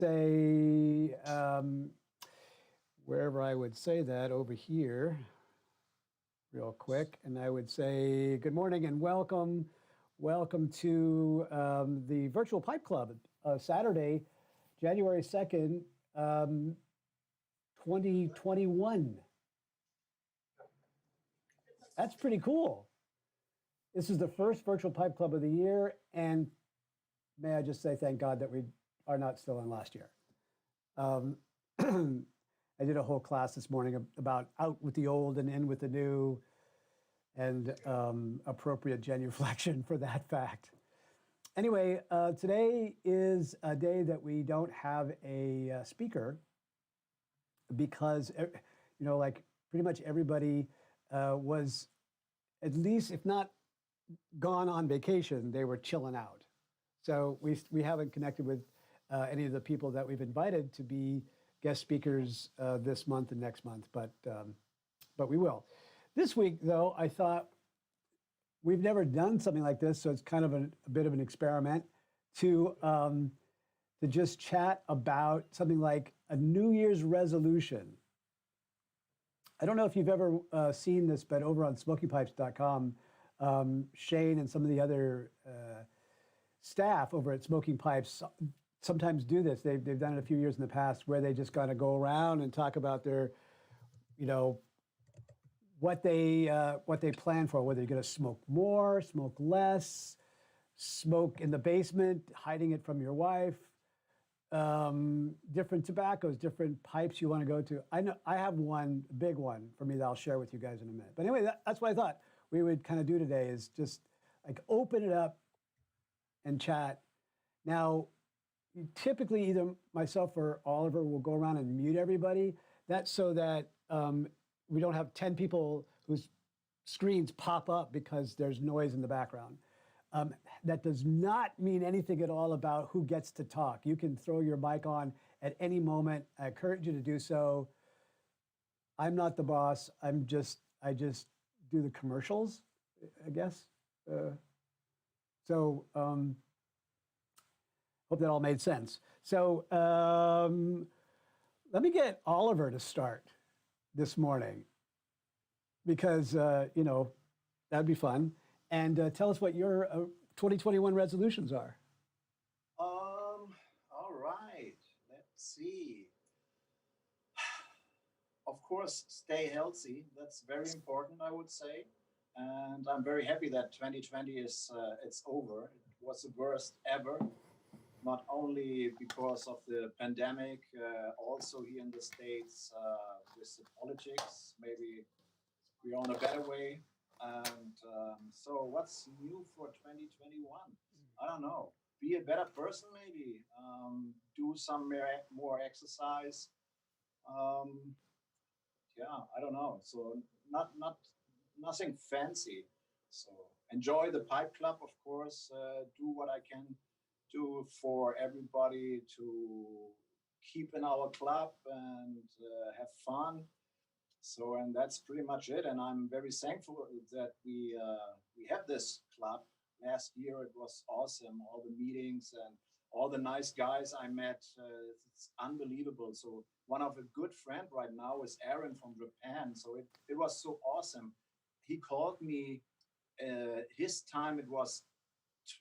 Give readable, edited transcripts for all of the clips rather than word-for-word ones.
say, wherever I would say that, over here, real quick, and I would say good morning and welcome. Welcome to the Virtual Pipe Club, Saturday, January 2nd, 2021. That's pretty cool. This is the first Virtual Pipe Club of the year, and may I just say thank God that we are not still in last year. I did a whole class this morning about out with the old and in with the new, and appropriate genuflection for that fact. Anyway, today is a day that we don't have a speaker because, like pretty much everybody was, at least if not gone on vacation, they were chilling out. So we haven't connected with any of the people that we've invited to be guest speakers this month and next month, but we will. This week, though, I thought we've never done something like this, so it's kind of a bit of an experiment to just chat about something like a New Year's resolution. I don't know if you've ever seen this, but over on smokingpipes.com, Shane and some of the other staff over at Smoking Pipes sometimes do this. They've done it a few years in the past where they just kind of go around and talk about their, what they plan for, whether you're going to smoke more, smoke less, smoke in the basement, hiding it from your wife, different tobaccos, different pipes you want to go to. I know I have one, a big one for me that I'll share with you guys in a minute. But anyway, that's what I thought we would kind of do today, is just like open it up and chat. Now, typically either myself or Oliver will go around and mute everybody. That's so that we don't have 10 people whose screens pop up because there's noise in the background. That does not mean anything at all about who gets to talk. You can throw your mic on at any moment. I encourage you to do so. I'm not the boss. I just do the commercials, I guess. So hope that all made sense. So let me get Oliver to start this morning, because that'd be fun. And tell us what your 2021 resolutions are. All right. Let's see. Of course, stay healthy. That's very important, I would say. And I'm very happy that 2020 is it's over. It was the worst ever. Not only because of the pandemic, also here in the States with the politics. Maybe we're on a better way. And so what's new for 2021? I don't know. Be a better person, maybe. Do some more exercise. I don't know. So nothing fancy. So enjoy the Pipe Club, of course. Do what I can do for everybody to keep in our club and have fun. So, and that's pretty much it. And I'm very thankful that we have this club. Last year it was awesome. All the meetings and all the nice guys I met. It's unbelievable. So one of a good friend right now is Aaron from Japan. So it was so awesome. He called me. His time it was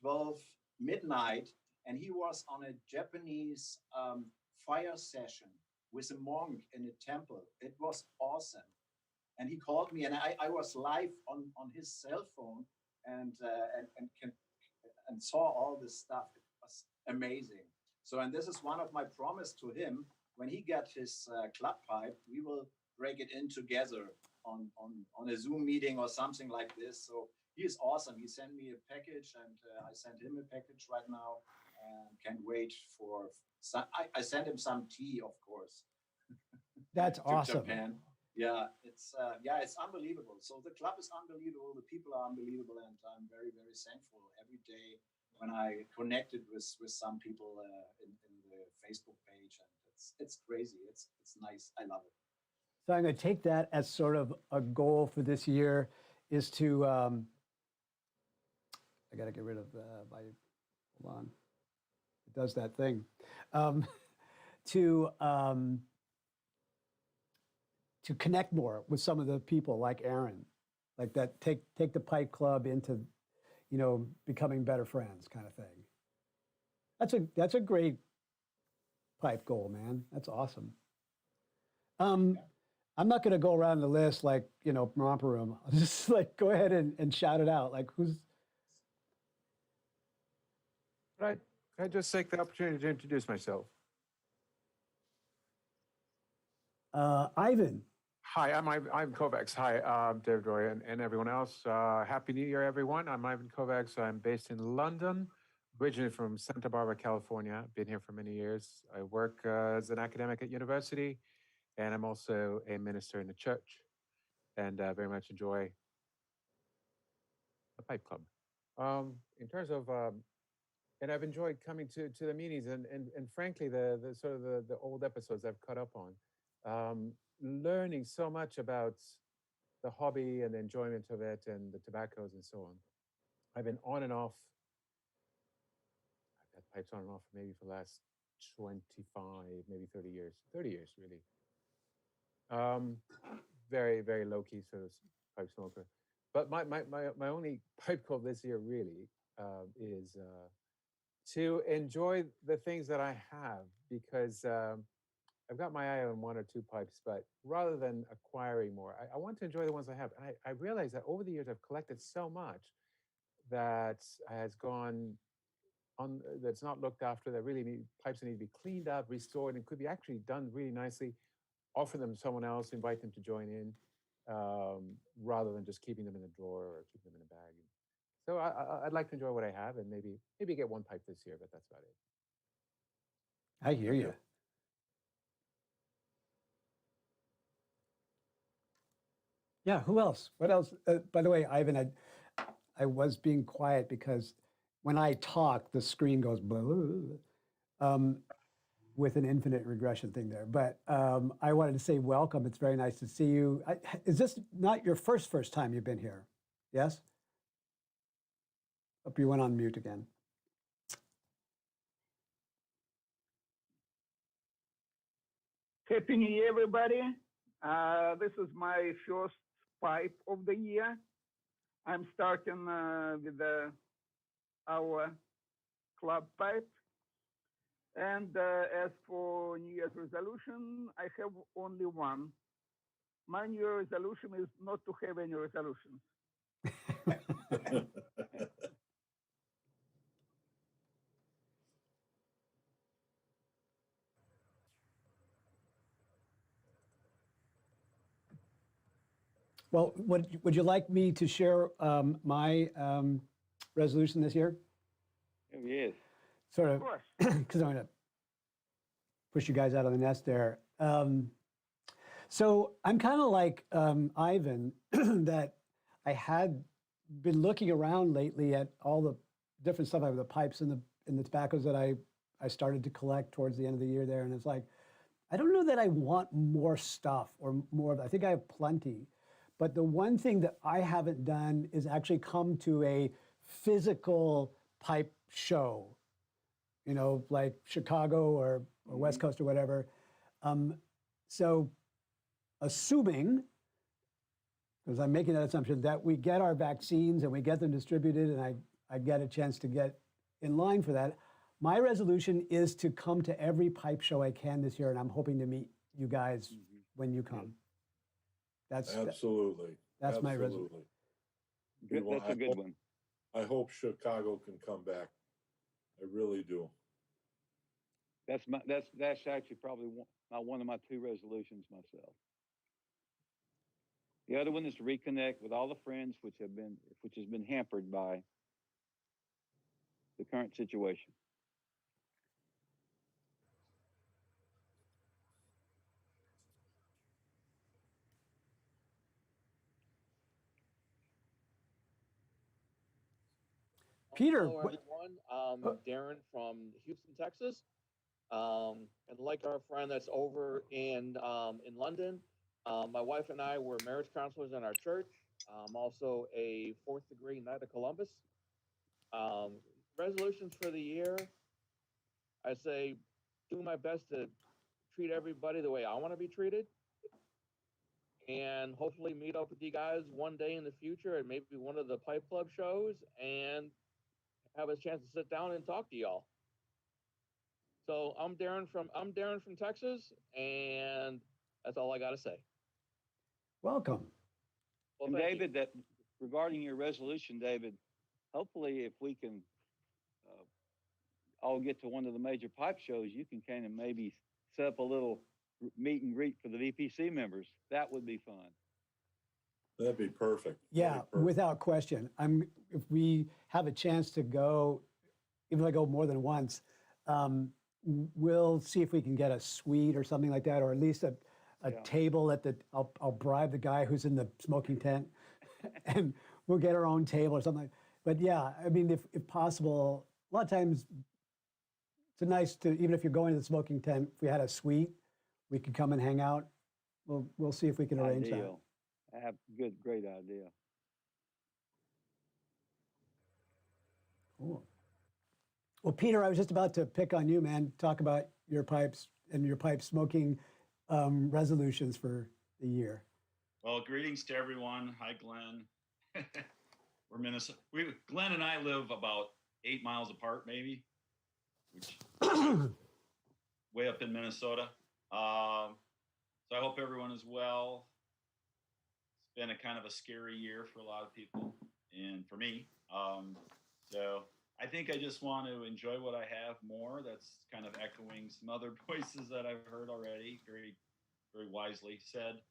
12 midnight, and he was on a Japanese fire session with a monk in a temple. It was awesome. And he called me, and I was live on his cell phone and saw all this stuff. It was amazing. So, and this is one of my promise to him. When he gets his club pipe, we will break it in together on a Zoom meeting or something like this. So he is awesome. He sent me a package, and I sent him a package right now, and can't wait for some. I sent him some tea, of course. That's awesome. Japan. Yeah, it's unbelievable. So the club is unbelievable. The people are unbelievable, and I'm very, very thankful every day when I connected with some people in the Facebook page, and it's crazy. It's nice. I love it. So I'm going to take that as sort of a goal for this year, is to I got to get rid of my, hold on. It does that thing. to connect more with some of the people like Aaron, like that take the Pike Club into, becoming better friends kind of thing. That's a great pipe goal, man. That's awesome. I'm not going to go around the list like, romper room. I'll just like go ahead and shout it out. Like who's. Right. I just take the opportunity to introduce myself. Ivan. Hi, I'm Kovacs. Hi, David Roy and everyone else. Happy New Year, everyone. I'm Ivan Kovacs. I'm based in London, originally from Santa Barbara, California. Been here for many years. I work as an academic at university, and I'm also a minister in the church, and very much enjoy the Pipe Club. In terms of, and I've enjoyed coming to the meetings, and frankly, the sort of the old episodes I've caught up on. Learning so much about the hobby and the enjoyment of it and the tobaccos and so on. I've been on and off. I've had pipes on and off maybe for the last 25, maybe 30 years. 30 years, really. Very, very low-key sort of pipe smoker. But my only pipe goal this year really is to enjoy the things that I have, because I've got my eye on one or two pipes, but rather than acquiring more, I want to enjoy the ones I have. And I realize that over the years, I've collected so much that has gone on, that's not looked after, that really need pipes that need to be cleaned up, restored, and could be actually done really nicely. Offer them to someone else, invite them to join in, rather than just keeping them in a drawer or keeping them in a bag. So I'd like to enjoy what I have, and maybe get one pipe this year, but that's about it. I hear you. Yeah, who else? What else? By the way, Ivan, I was being quiet because when I talk, the screen goes blah, blah, blah, with an infinite regression thing there. But I wanted to say welcome. It's very nice to see you. Is this not your first time you've been here? Yes? Hope you went on mute again. Happy New Year, everybody. This is my first pipe of the year. I'm starting with our club pipe. And as for New Year's resolution, I have only one. My New Year resolution is not to have any resolutions. Well, would you like me to share my resolution this year? Yes. Sort Of of, course. because I'm going to push you guys out of the nest there. So I'm kind of like Ivan, that I had been looking around lately at all the different stuff. I have the pipes and the tobaccos that I started to collect towards the end of the year there, and it's like, I don't know that I want more stuff or more of. I think I have plenty, but the one thing that I haven't done is actually come to a physical pipe show, like Chicago or West Coast or whatever. So assuming, because I'm making that assumption, that we get our vaccines and we get them distributed and I get a chance to get in line for that, my resolution is to come to every pipe show I can this year, and I'm hoping to meet you guys when you come. That's absolutely. That's my resolution. That's a good one. I hope Chicago can come back. I really do. That's actually probably one of my two resolutions myself. The other one is to reconnect with all the friends which has been hampered by the current situation. Peter, hello everyone. Darren from Houston, Texas. And like our friend that's over in London, my wife and I were marriage counselors in our church. I'm also a 4th degree Knight of Columbus. Resolutions for the year, I say do my best to treat everybody the way I want to be treated, and hopefully meet up with you guys one day in the future at maybe one of the Pipe Club shows and have a chance to sit down and talk to y'all. So I'm Darren from Texas, and that's all I got to say. Welcome. Well, And thank you. David, that regarding your resolution, David, hopefully if we can all get to one of the major pipe shows, you can kind of maybe set up a little meet and greet for the VPC members. That would be fun. That'd be perfect. Yeah, That'd be perfect. without question. If we have a chance to go, even if I go more than once, we'll see if we can get a suite or something like that, or at least a Yeah. table at the. I'll bribe the guy who's in the smoking tent, and we'll get our own table or something. But yeah, I mean, if possible, a lot of times it's nice to, even if you're going to the smoking tent, if we had a suite, we could come and hang out. We'll see if we can arrange that. Ideal. Great idea. Cool. Well, Peter, I was just about to pick on you, man. Talk about your pipes and your pipe smoking resolutions for the year. Well, greetings to everyone. Hi, Glenn. We're Minnesota. Glenn and I live about 8 miles apart, maybe, which way up in Minnesota. So I hope everyone is well. It's been a kind of a scary year for a lot of people, and for me. So I think I just want to enjoy what I have more. That's kind of echoing some other voices that I've heard already. Very, very wisely said.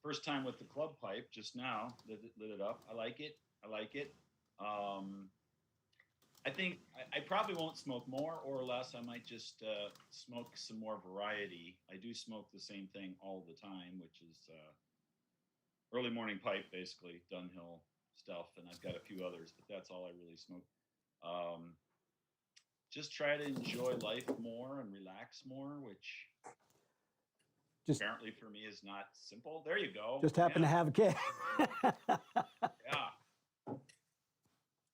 First time with the club pipe just now, lit it up. I like it. I think I probably won't smoke more or less. I might just smoke some more variety. I do smoke the same thing all the time, which is early morning pipe, basically, Dunhill stuff. And I've got a few others, but that's all I really smoke. Just try to enjoy life more and relax more, which Just apparently for me is not simple. There you go. just happen to have a kid. Yeah.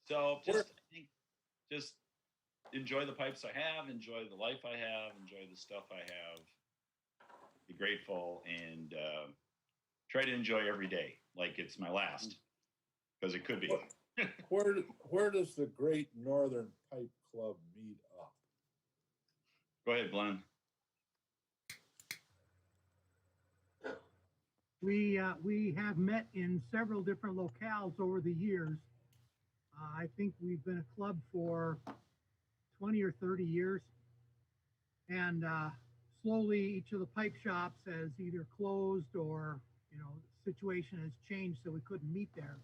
So I think just enjoy the pipes I have, enjoy the life I have, enjoy the stuff I have, be grateful, and try to enjoy every day like it's my last, because it could be. Where does the Great Northern Pipe Club meet up? Go ahead, Glenn. We have met in several different locales over the years. I think we've been a club for 20 or 30 years. And slowly each of the pipe shops has either closed or, the situation has changed so we couldn't meet there.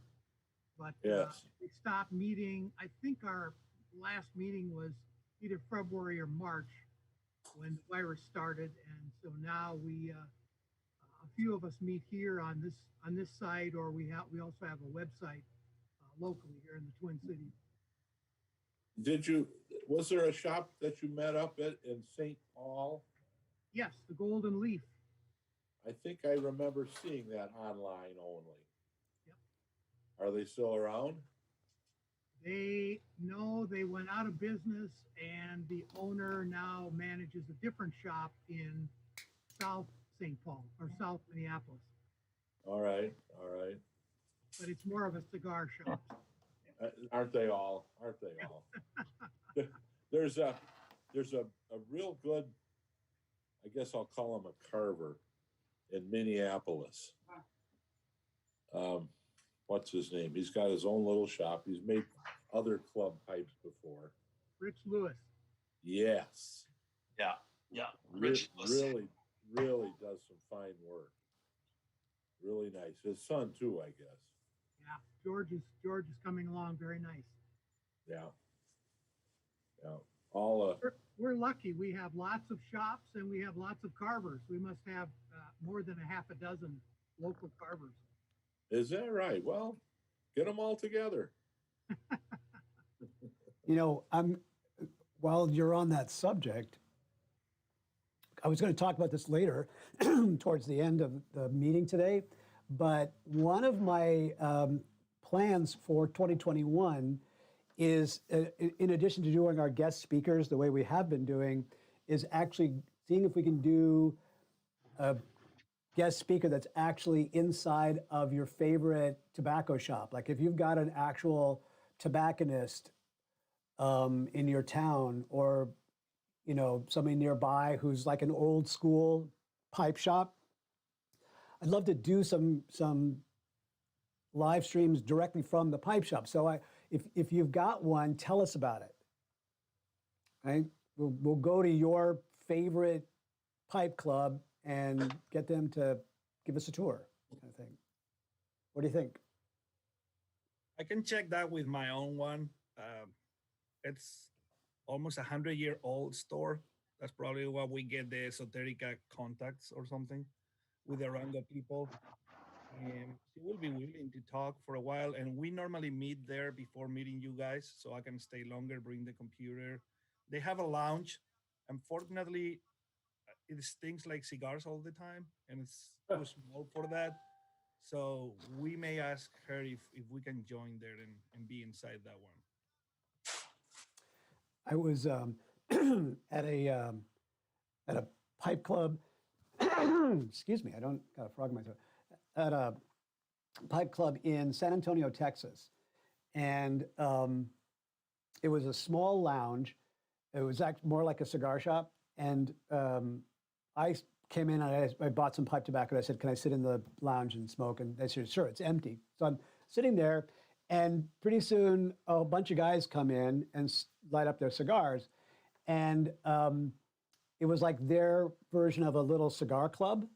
But Yes. we stopped meeting. I think our last meeting was either February or March when the virus started. And so now we, a few of us meet here on this site, or we also have a website locally here in the Twin Cities. Was there a shop that you met up at in St. Paul? Yes, the Golden Leaf. I think I remember seeing that online only. Yep. Are they still around? They went out of business, and the owner now manages a different shop in South St. Paul or South Minneapolis. All right. But it's more of a cigar shop. Aren't they all? There's a real good, I guess I'll call him a carver in Minneapolis. What's his name? He's got his own little shop. He's made other club pipes before. Rich Lewis. Yes. Yeah. Rich Really does some fine work. Really nice. His son too, I guess. Yeah, George is coming along very nice. Yeah. All We're lucky. We have lots of shops and we have lots of carvers. We must have more than a half a dozen local carvers. is that right? Well, get them all together. While you're on that subject, I was going to talk about this later towards the end of the meeting today, but one of my plans for 2021 is, in addition to doing our guest speakers the way we have been doing, is actually seeing if we can do a guest speaker that's actually inside of your favorite tobacco shop. Like if you've got an actual tobacconist in your town, or somebody nearby who's like an old school pipe shop, I'd love to do some live streams directly from the pipe shop. So if you've got one, tell us about it. Right? We'll go to your favorite pipe club and get them to give us a tour, kind of thing. What do you think? I can check that with my own one. It's almost 100-year-old store. That's probably why we get the esoterica contacts or something with the Rango people. She will be willing to talk for a while, and we normally meet there before meeting you guys, so I can stay longer, bring the computer. They have a lounge. Unfortunately, it stinks like cigars all the time, and it's too small for that. So we may ask her if we can join there and be inside that one. I was at a pipe club. Excuse me, I don't got a frog in my throat. At a pipe club in San Antonio, Texas, and it was a small lounge. It was more like a cigar shop, and I came in and I bought some pipe tobacco. And I said, "Can I sit in the lounge and smoke?" And they said, "Sure, it's empty." So I'm sitting there, and pretty soon a bunch of guys come in and light up their cigars, and it was like their version of a little cigar club.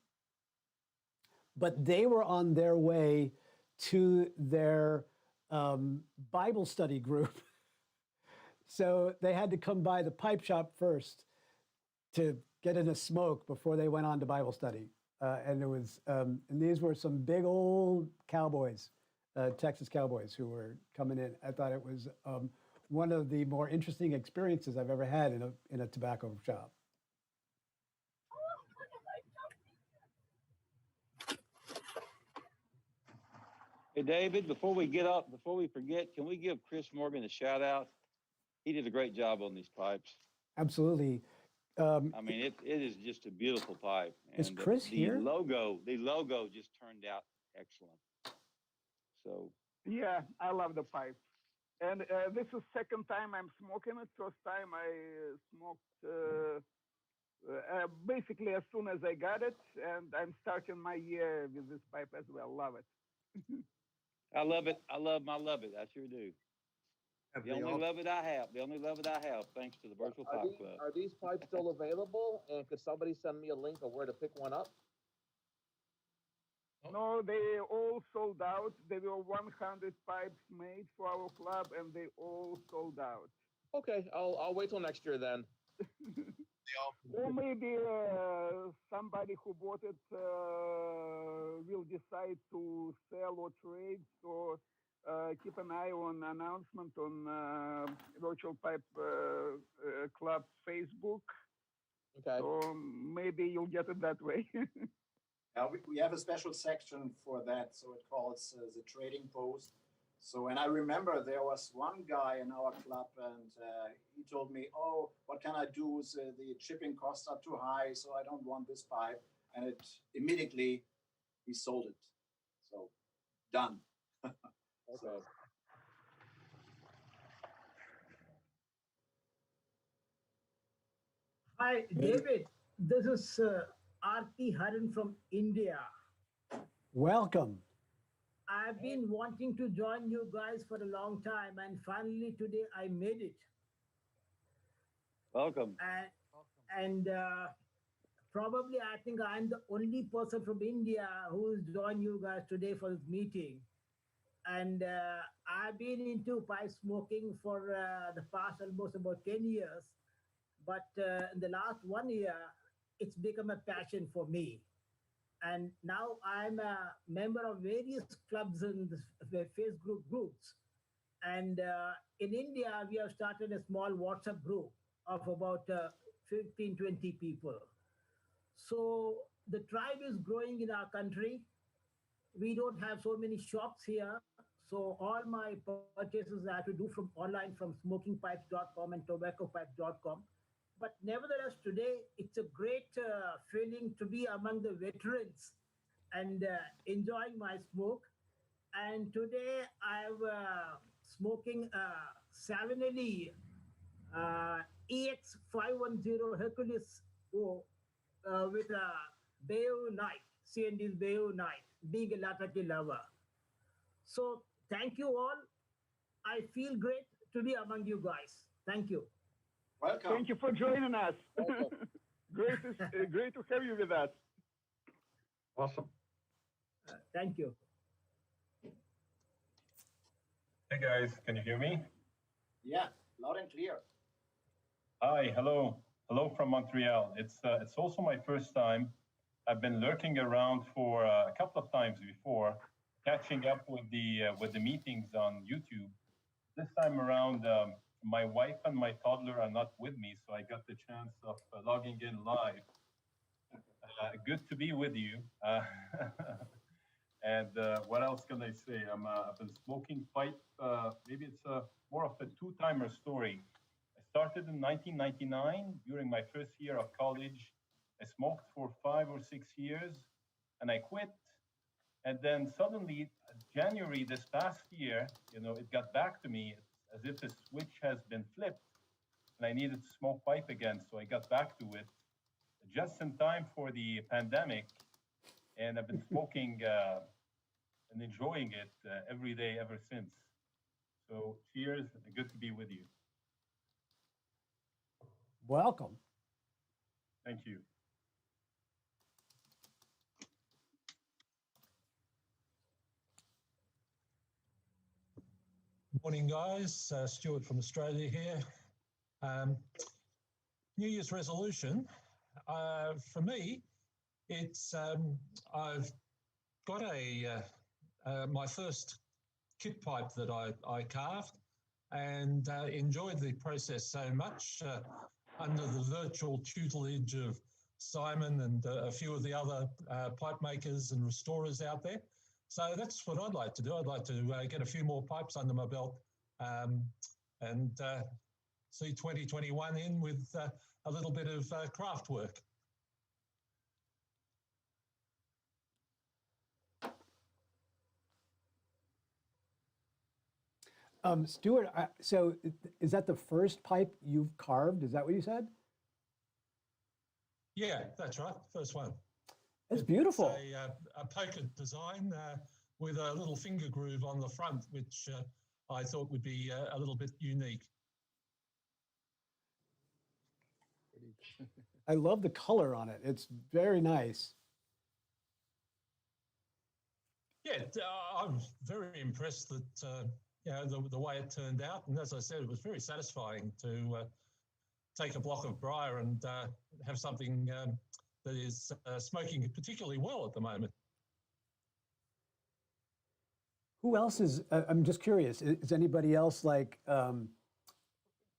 But they were on their way to their Bible study group. So they had to come by the pipe shop first to get in a smoke before they went on to Bible study. And it was, and these were some big old cowboys, Texas cowboys, who were coming in. I thought it was one of the more interesting experiences I've ever had in a tobacco shop. Hey, David, before we forget, can we give Chris Morgan a shout out? He did a great job on these pipes. Absolutely. I mean, it is just a beautiful pipe. Is And Chris here? The logo just turned out excellent. So Yeah, I love the pipe. And this is second time I'm smoking it. First time I smoked basically as soon as I got it, and I'm starting my year with this pipe as well. Love it. I love it. I love it. I sure do. The only love it I have, thanks to the Virtual Pipe Club. Are these pipes still available? And could somebody send me a link of where to pick one up? No, they all sold out. There were 100 pipes made for our club, and they all sold out. Okay, I'll wait till next year then. Or maybe somebody who bought it will decide to sell or trade. So keep an eye on announcement on Virtual Pipe Club Facebook. Okay. So maybe you'll get it that way. We have a special section for that, so it calls the trading post. So, and I remember there was one guy in our club, and he told me, "Oh, what can I do? The shipping costs are too high, so I don't want this pipe." And it immediately he sold it. So, done. Okay. Hi, David. This is Arti Haran from India. Welcome. I've been wanting to join you guys for a long time, and finally today I made it. Welcome. And probably I think I'm the only person from India who's joined you guys today for this meeting. And I've been into pipe smoking for the past almost about 10 years. But in the last 1 year, it's become a passion for me. And now I'm a member of various clubs and Facebook groups. And in India, we have started a small WhatsApp group of about 15, 20 people. So the tribe is growing in our country. We don't have so many shops here. So all my purchases I have to do from online from smokingpipes.com and tobaccopipes.com. But nevertheless, today it's a great feeling to be among the veterans and enjoying my smoke. And today I'm smoking Savinelli EX510 Hercules O with a Bayou Night, CND's Bayou Night, being a Lataki lover. So thank you all. I feel great to be among you guys. Thank you. Welcome. Thank you for joining us. great to have you with us. Awesome. Thank you. Hey guys, can you hear me? Yeah, loud and clear. Hi, hello from Montreal. It's also my first time. I've been lurking around for a couple of times before, catching up with the meetings on YouTube. This time around, my wife and my toddler are not with me, so I got the chance of logging in live. Good to be with you. And what else can I say? I've been smoking pipe. Maybe it's more of a two-timer story. I started in 1999 during my first year of college. I smoked for 5 or 6 years, and I quit. And then suddenly, January this past year, it got back to me. It's as if a switch has been flipped, and I needed to smoke pipe again. So I got back to it just in time for the pandemic, and I've been smoking and enjoying it every day ever since. So cheers, good to be with you. Welcome. Thank you. Morning, guys. Stuart from Australia here. New Year's resolution. For me, it's I've got my first kit pipe that I carved, and enjoyed the process so much under the virtual tutelage of Simon and a few of the other pipe makers and restorers out there. So that's what I'd like to do. I'd like to get a few more pipes under my belt and see 2021 in with a little bit of craft work. Stuart, so is that the first pipe you've carved? Is that what you said? Yeah, that's right. First one. It's beautiful. It's a poker design with a little finger groove on the front, which I thought would be a little bit unique. I love the color on it. It's very nice. Yeah, I'm very impressed that the way it turned out, and as I said, it was very satisfying to take a block of briar and have something that is smoking particularly well at the moment. Who else is? I'm just curious. Is anybody else like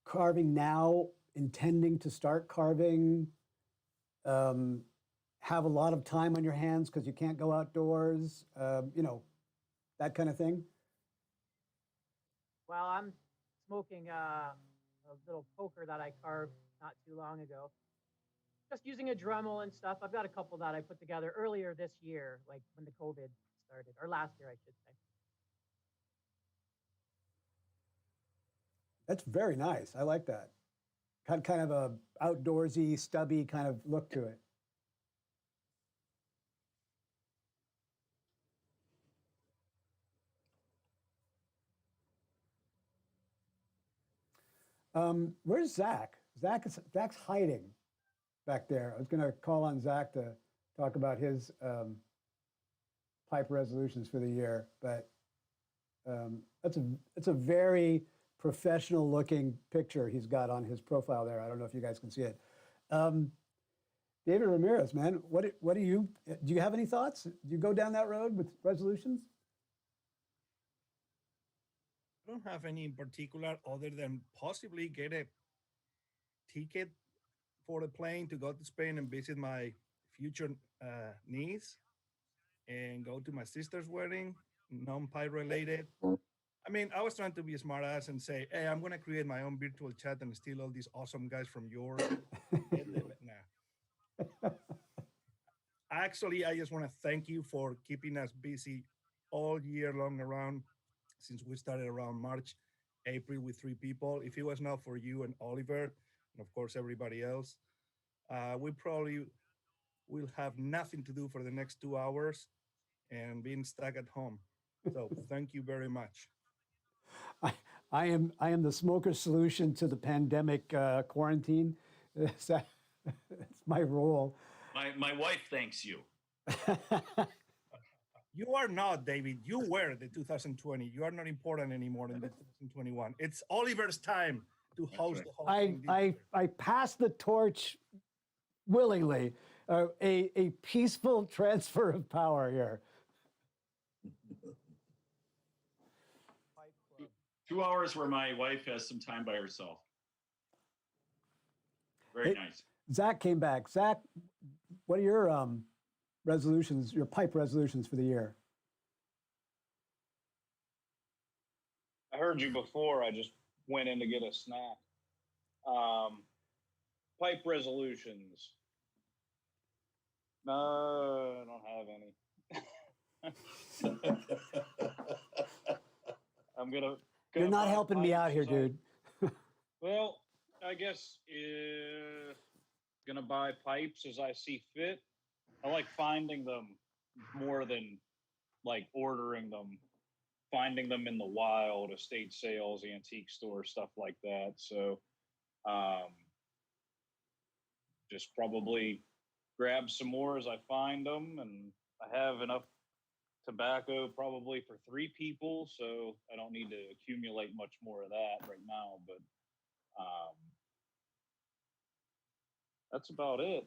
carving now, intending to start carving? Have a lot of time on your hands because you can't go outdoors. That kind of thing. Well, I'm smoking a little poker that I carved not too long ago. Just using a Dremel and stuff. I've got a couple that I put together earlier this year, like when the COVID started, or last year, I should say. That's very nice. I like that. Kind of a outdoorsy, stubby kind of look to it. Where's Zach? Zach's hiding back there. I was going to call on Zach to talk about his pipe resolutions for the year, but it's a very professional looking picture he's got on his profile there. I don't know if you guys can see it. David Ramirez, man, what do you have any thoughts? Do you go down that road with resolutions? I don't have any in particular other than possibly get a ticket for the plane to go to Spain and visit my future niece and go to my sister's wedding, non-pipe related. I mean, I was trying to be a smart ass and say, hey, I'm going to create my own virtual chat and steal all these awesome guys from yours. Nah. Actually, I just want to thank you for keeping us busy all year long around since we started around March, April with 3 people. If it was not for you and Oliver, and of course everybody else, we probably will have nothing to do for the next 2 hours and being stuck at home. So thank you very much. I am the smoker solution to the pandemic quarantine. That's my role. My wife thanks you. You are not, David. You were the 2020. You are not important anymore in the 2021. It's Oliver's time to host the whole thing. I pass the torch willingly. A peaceful transfer of power here. 2 hours where my wife has some time by herself. Very nice. Zach came back. Zach, what are your resolutions, your pipe resolutions for the year? I heard you before. I just went in to get a snack. Pipe resolutions. No, I don't have any. I'm gonna You're not helping me out here, dude. Well, I guess gonna buy pipes as I see fit. I like finding them more than like ordering them. Finding them in the wild, estate sales, antique stores, stuff like that. So just probably grab some more as I find them. And I have enough tobacco probably for 3 people, so I don't need to accumulate much more of that right now. But that's about it.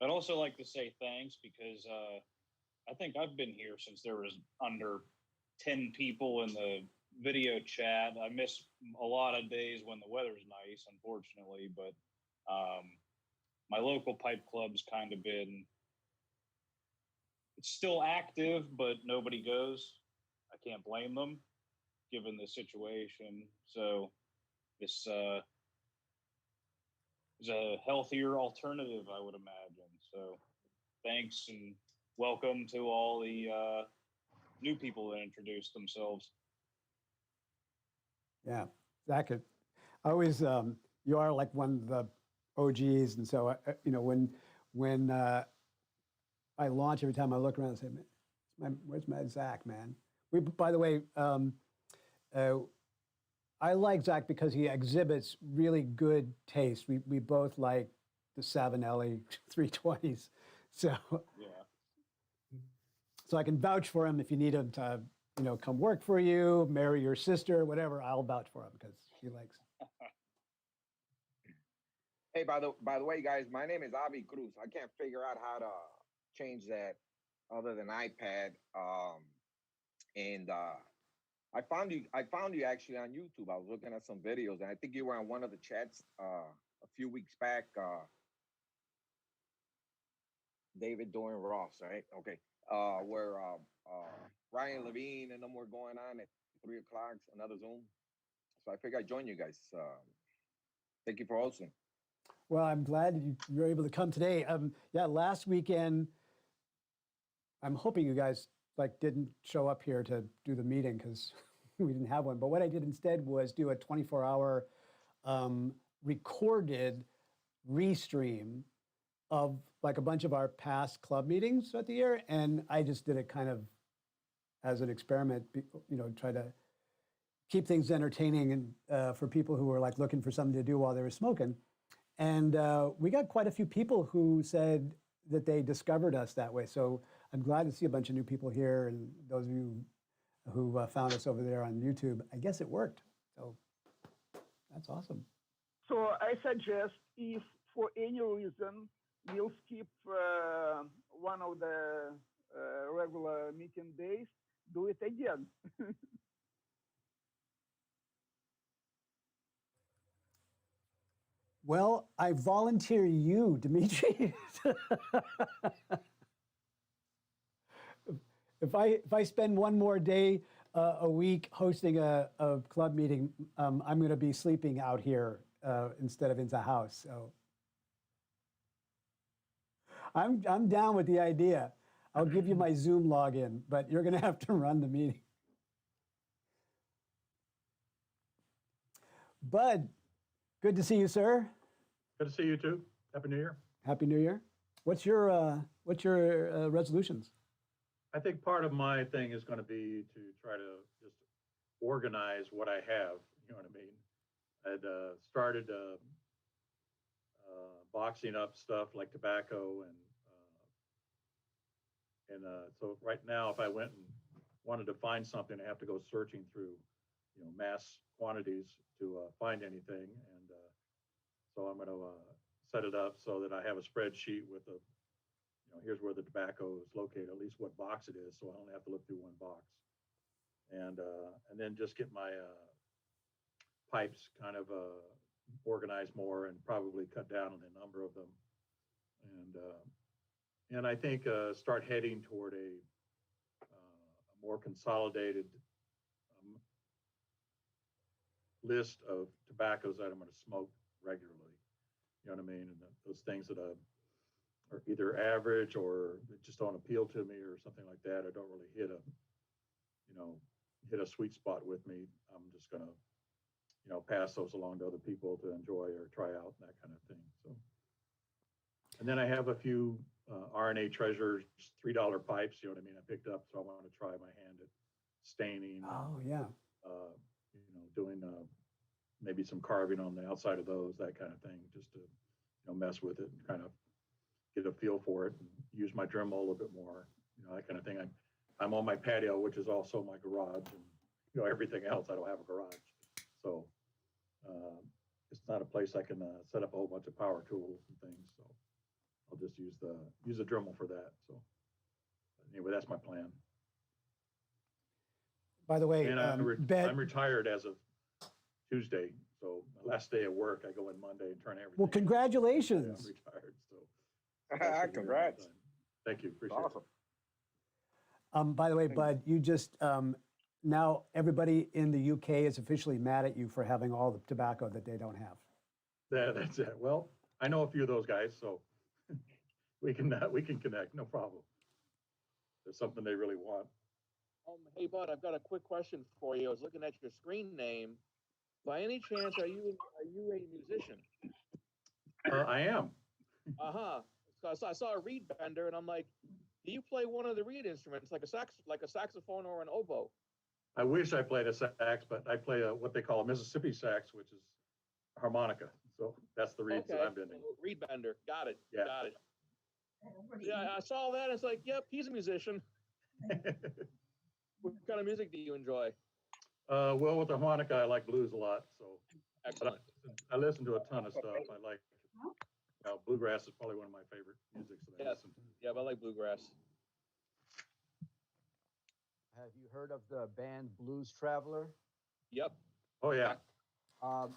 I'd also like to say thanks because I think I've been here since there was under 10 people in the video chat. I miss a lot of days when the weather's nice, unfortunately, but my local pipe club's kind of been, it's still active, but nobody goes. I can't blame them given the situation. So this is a healthier alternative, I would imagine. So thanks and welcome to all the new people that introduced themselves. Yeah, Zach, I always, you are like one of the OGs. And so, you know, when I launch, every time I look around and say, man, where's my Zach, man? By the way, I like Zach because he exhibits really good taste. We both like the Savinelli 320s. So, yeah. So I can vouch for him if you need him to, you know, come work for you, marry your sister, whatever. I'll vouch for him because he likes. Hey, by the way, guys, my name is Avi Cruz. I can't figure out how to change that other than iPad. I found you actually on YouTube. I was looking at some videos, and I think you were on one of the chats a few weeks back. David Doran Ross, right? Okay. Where Ryan Levine and them were going on at 3 o'clock, another Zoom. So I figured I'd join you guys. Thank you for hosting. Well, I'm glad you were able to come today. Yeah, last weekend, I'm hoping you guys didn't show up here to do the meeting because we didn't have one. But what I did instead was do a 24-hour recorded restream of like a bunch of our past club meetings throughout the year. And I just did it kind of as an experiment, you know, try to keep things entertaining and for people who were like looking for something to do while they were smoking. And we got quite a few people who said that they discovered us that way. So I'm glad to see a bunch of new people here, and those of you who found us over there on YouTube. I guess it worked. So that's awesome. So I suggest if for any reason you'll skip one of the regular meeting days, do it again. Well, I volunteer you, Dimitri. If I spend one more day a week hosting a club meeting, I'm going to be sleeping out here instead of in the house. So I'm down with the idea. I'll give you my Zoom login, but you're going to have to run the meeting. Bud, good to see you, sir. Good to see you too. Happy New Year. Happy New Year. What's your resolutions? I think part of my thing is going to be to try to just organize what I have. You know what I mean? I'd started boxing up stuff like tobacco and so right now, if I went and wanted to find something, I have to go searching through, mass quantities to find anything. And so I'm going to set it up so that I have a spreadsheet with here's where the tobacco is located, at least what box it is, so I only have to look through one box. And then just get my pipes kind of organized more and probably cut down on the number of them. And I think start heading toward a more consolidated list of tobaccos that I'm going to smoke regularly. You know what I mean? And those things that are either average or just don't appeal to me or something like that. I don't really hit a sweet spot with me. I'm just going to, pass those along to other people to enjoy or try out and that kind of thing. So, and then I have a few RNA Treasures $3 pipes. You know what I mean? I picked up, so I want to try my hand at staining. Oh yeah. Doing maybe some carving on the outside of those, that kind of thing, just to mess with it and kind of get a feel for it and use my Dremel a little bit more, that kind of thing. I'm on my patio, which is also my garage, and everything else. I don't have a garage, so it's not a place I can set up a whole bunch of power tools and things. So I'll just use the Dremel for that. So anyway, that's my plan. By the way, And I'm retired as of Tuesday, so my last day at work, I go in Monday and turn everything. Well, congratulations. I'm retired, so. Congrats. Thank you. Appreciate Awesome. it. By the way, Bud, you just now everybody in the UK is officially mad at you for having all the tobacco that they don't have. That's it. Well, I know a few of those guys, so we can connect. No problem. There's something they really want. Hey, Bud, I've got a quick question for you. I was looking at your screen name. By any chance, are you a musician? I am. So I saw a reed bender, and I'm like, do you play one of the reed instruments, like a saxophone or an oboe? I wish I played a sax, but I play what they call a Mississippi sax, which is harmonica. So that's the reeds that I'm bending. So reed bender. Got it. Yeah. Got it. Yeah, I saw that. It's like, yep, he's a musician. What kind of music do you enjoy? Well, with the harmonica, I like blues a lot. So Excellent. I listen to a ton of stuff. I like bluegrass is probably one of my favorite musics that I listen to. Yeah, I like bluegrass. Have you heard of the band Blues Traveler? Yep. Oh yeah.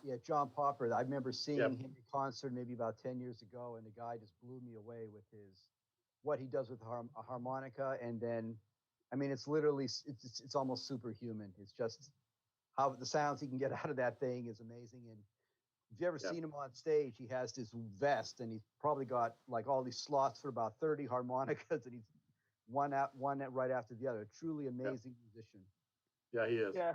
Yeah, John Popper. I remember seeing Yep. him in concert maybe about 10 years ago, and the guy just blew me away with what he does with a harmonica. And then, I mean, it's literally, it's almost superhuman. It's just how the sounds he can get out of that thing is amazing. And if you ever seen him on stage, he has this vest, and he's probably got like all these slots for about 30 harmonicas, and he's one right after the other. A truly amazing musician. Yeah, he is. Yeah.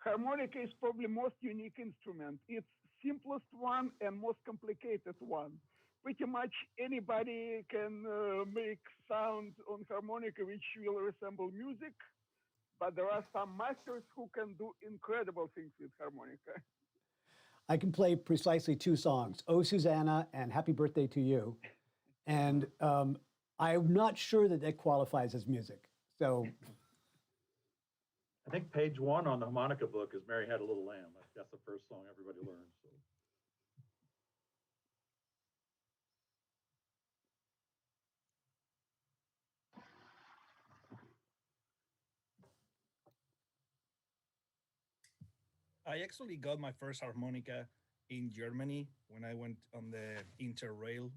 Harmonica is probably most unique instrument. It's simplest one and most complicated one. Pretty much anybody can make sound on harmonica which will resemble music, but there are some masters who can do incredible things with harmonica. I can play precisely two songs, Oh Susanna and Happy Birthday to You. And I'm not sure that qualifies as music. So I think page 1 on the harmonica book is Mary Had a Little Lamb. That's the first song everybody learns. So. I actually got my first harmonica in Germany when I went on the Interrail.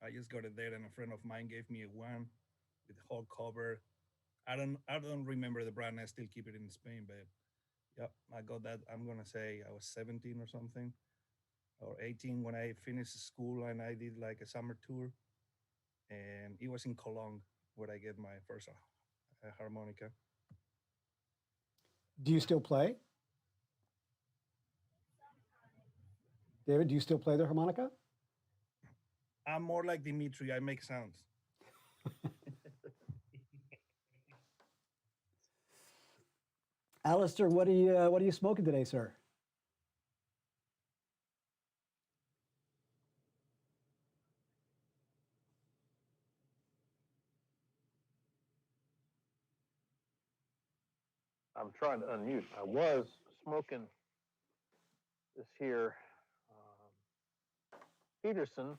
I just got it there, and a friend of mine gave me one with the whole cover. I don't remember the brand. I still keep it in Spain, but yep, I got that. I'm gonna say I was 17 or something, or 18 when I finished school and I did like a summer tour, and it was in Cologne where I get my first harmonica. Do you still play? David, do you still play the harmonica? I'm more like Dimitri. I make sounds. Alistair, what are you smoking today, sir? I'm trying to unmute. I was smoking this here Peterson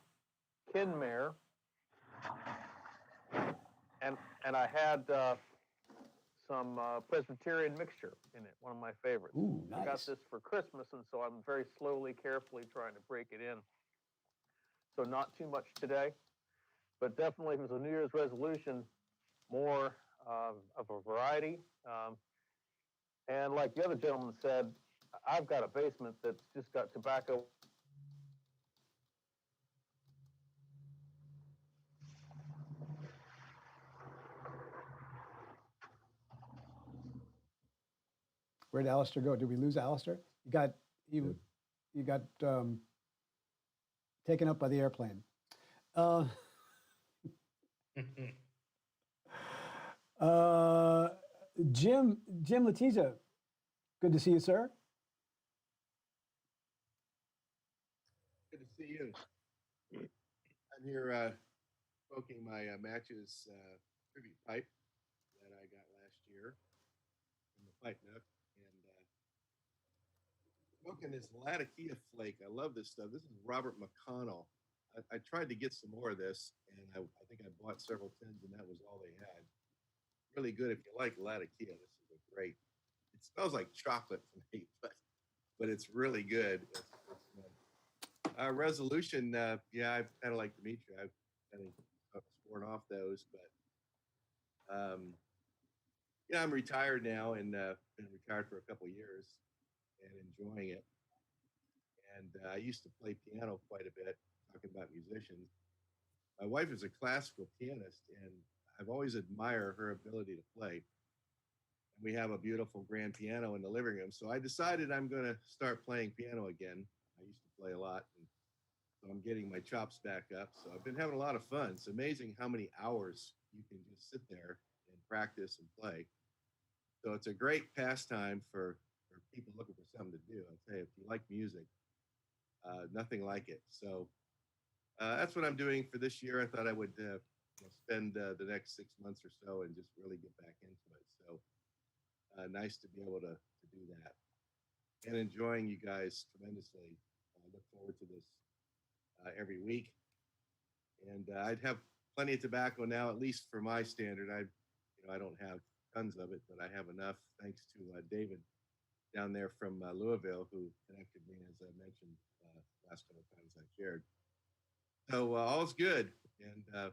Kinmare, and I had some Presbyterian mixture in it, one of my favorites. Ooh, I got nice. this for Christmas, and so I'm very slowly, carefully trying to break it in. So not too much today, but definitely if it's a New Year's resolution, more of a variety. And like the other gentleman said, I've got a basement that's just got tobacco. Where did Alistair go? Did we lose Alistair? You got taken up by the airplane. Jim Letizia, good to see you, sir. Good to see you. I'm here smoking my Matches tribute pipe that I got last year from the Pipe Nook, and smoking this Latakia flake. I love this stuff. This is Robert McConnell. I tried to get some more of this, and I think I bought several tins, and that was all they had. Really good if you like Latakia. This is a great. It smells like chocolate to me, but it's really good. Resolution, yeah, I've kind of like Dimitri. I've kind of sworn off those, but yeah, I'm retired now and been retired for a couple of years and enjoying it. And I used to play piano quite a bit, talking about musicians. My wife is a classical pianist, and I've always admired her ability to play. And we have a beautiful grand piano in the living room. So I decided I'm going to start playing piano again. I used to play a lot, and so I'm getting my chops back up. So I've been having a lot of fun. It's amazing how many hours you can just sit there and practice and play. So it's a great pastime for people looking for something to do. I'll tell you, if you like music, nothing like it. So that's what I'm doing for this year. I thought I would spend the next 6 months or so and just really get back into it. So nice to be able to do that. And enjoying you guys tremendously. I look forward to this every week. And I'd have plenty of tobacco now, at least for my standard. I don't have tons of it, but I have enough thanks to David down there from Louisville, who connected me, as I mentioned last couple of times I shared. So all's good, and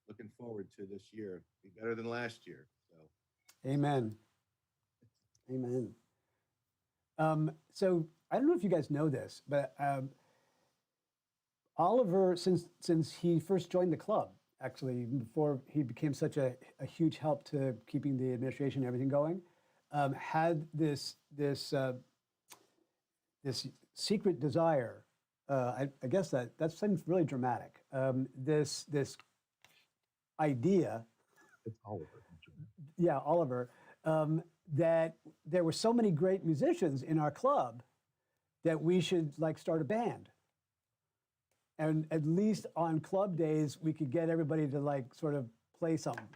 looking forward to this year. Be better than last year. So, Amen. Amen. So I don't know if you guys know this, but Oliver, since he first joined the club, actually, before he became such a huge help to keeping the administration and everything going, had this secret desire. I guess that seems really dramatic. This idea. It's Oliver. Yeah, Oliver. That there were so many great musicians in our club that we should start a band. And at least on club days, we could get everybody to sort of play something,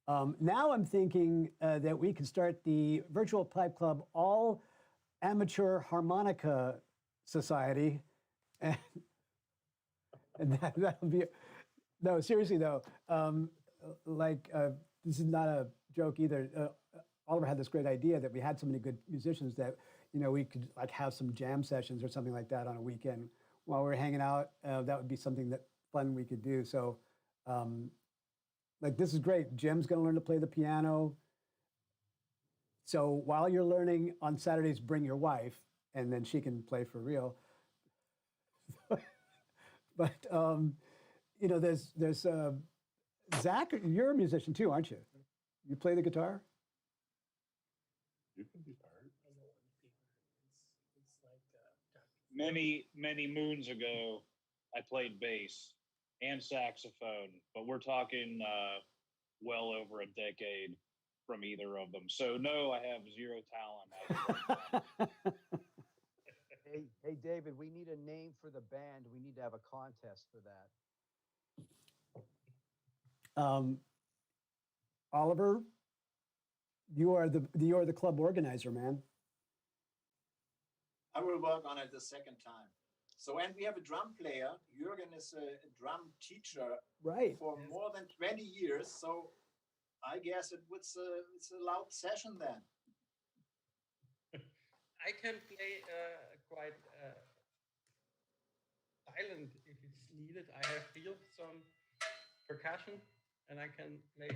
Now I'm thinking that we could start the Virtual Pipe Club All Amateur Harmonica Society, and that'll be. No, seriously though, this is not a joke either. Oliver had this great idea that we had so many good musicians that we could have some jam sessions or something like that on a weekend while we're hanging out. That would be something that fun we could do. So like, this is great. Jim's going to learn to play the piano. So while you're learning on Saturdays, bring your wife, and then she can play for real. But you know, there's Zach. You're a musician too, aren't you? You play the guitar. You can be tired. Many moons ago, I played bass and saxophone, but we're talking well over a decade from either of them. So no, I have zero talent. Hey, David, we need a name for the band. We need to have a contest for that. Oliver, you are the club organizer, man. I will work on it the second time. So, and we have a drum player. Jürgen is a drum teacher Right. for more than 20 years. So I guess it's a loud session then. I can play quite silent if it's needed. I have here some percussion and I can play.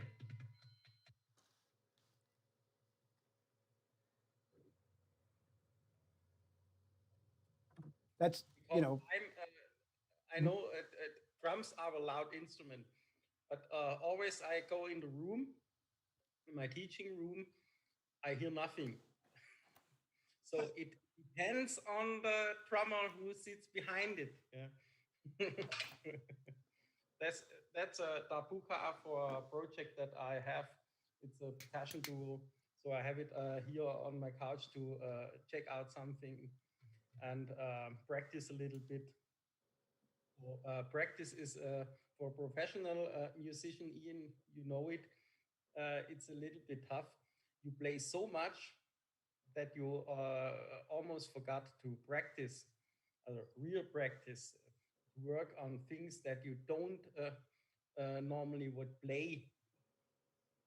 That's, you know. I know drums are a loud instrument, but always I go in the room, in my teaching room, I hear nothing. So it depends on the drummer who sits behind it. Yeah. That's a Dabuka for a project that I have. It's a percussion tool. So I have it here on my couch to check out something and practice a little bit. So, practice is for professional musician, Ian, you know it. It's a little bit tough. You play so much that you almost forgot to practice, real practice, work on things that you don't normally would play.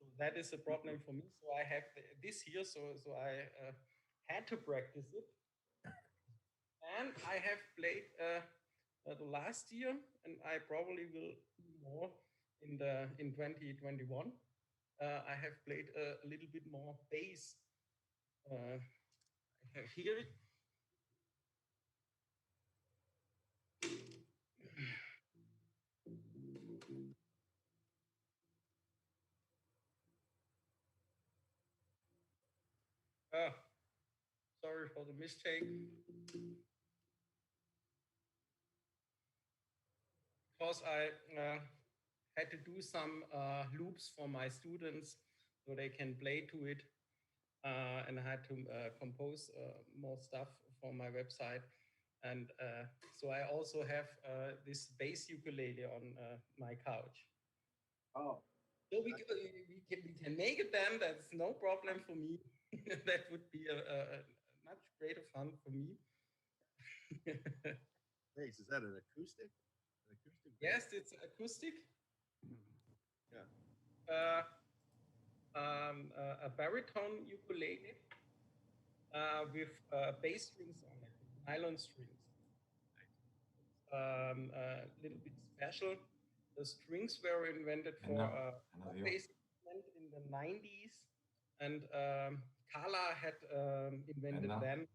So that is a problem for me. So I have this here, so I had to practice it. And I have played the last year, and I probably will do more in 2021. I have played a little bit more bass. I have here it. Sorry for the mistake. Because I had to do some loops for my students so they can play to it. And I had to compose more stuff for my website. And so I also have this bass ukulele on my couch. Oh. So we can make it then. That's no problem for me. That would be a much greater fun for me. Thanks. Is that an acoustic? An acoustic? Yes, it's acoustic. Yeah. A baritone ukulele with bass strings on it, nylon strings. A little bit special. The strings were invented for a bass instrument in the 90s, and Kala had invented them.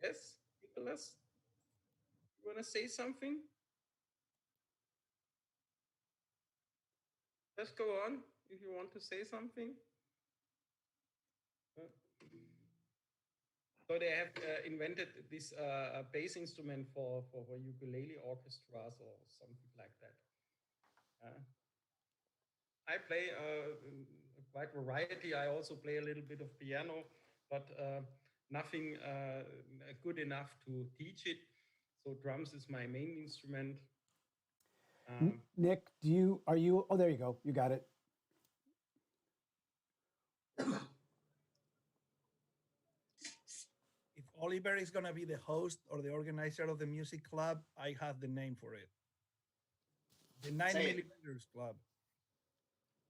Yes, Nicholas, you want to say something? Just go on if you want to say something. So they have invented this bass instrument for ukulele orchestras or something like that. I play quite variety. I also play a little bit of piano, but nothing good enough to teach it. So drums is my main instrument. Nick, oh, there you go. You got it. If Oliver is going to be the host or the organizer of the music club, I have the name for it. The 9mm Club.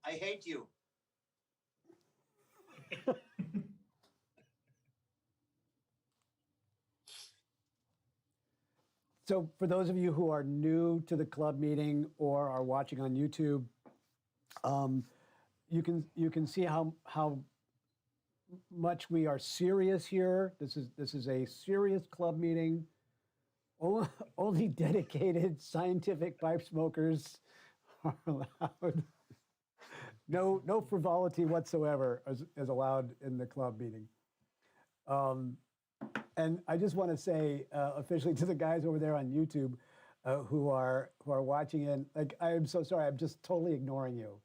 I hate you. So for those of you who are new to the club meeting or are watching on YouTube, you can see how much we are serious here. This is a serious club meeting. Only dedicated scientific pipe smokers are allowed. No frivolity whatsoever is allowed in the club meeting. And I just want to say officially to the guys over there on YouTube who are watching in, like, I am so sorry. I'm just totally ignoring you.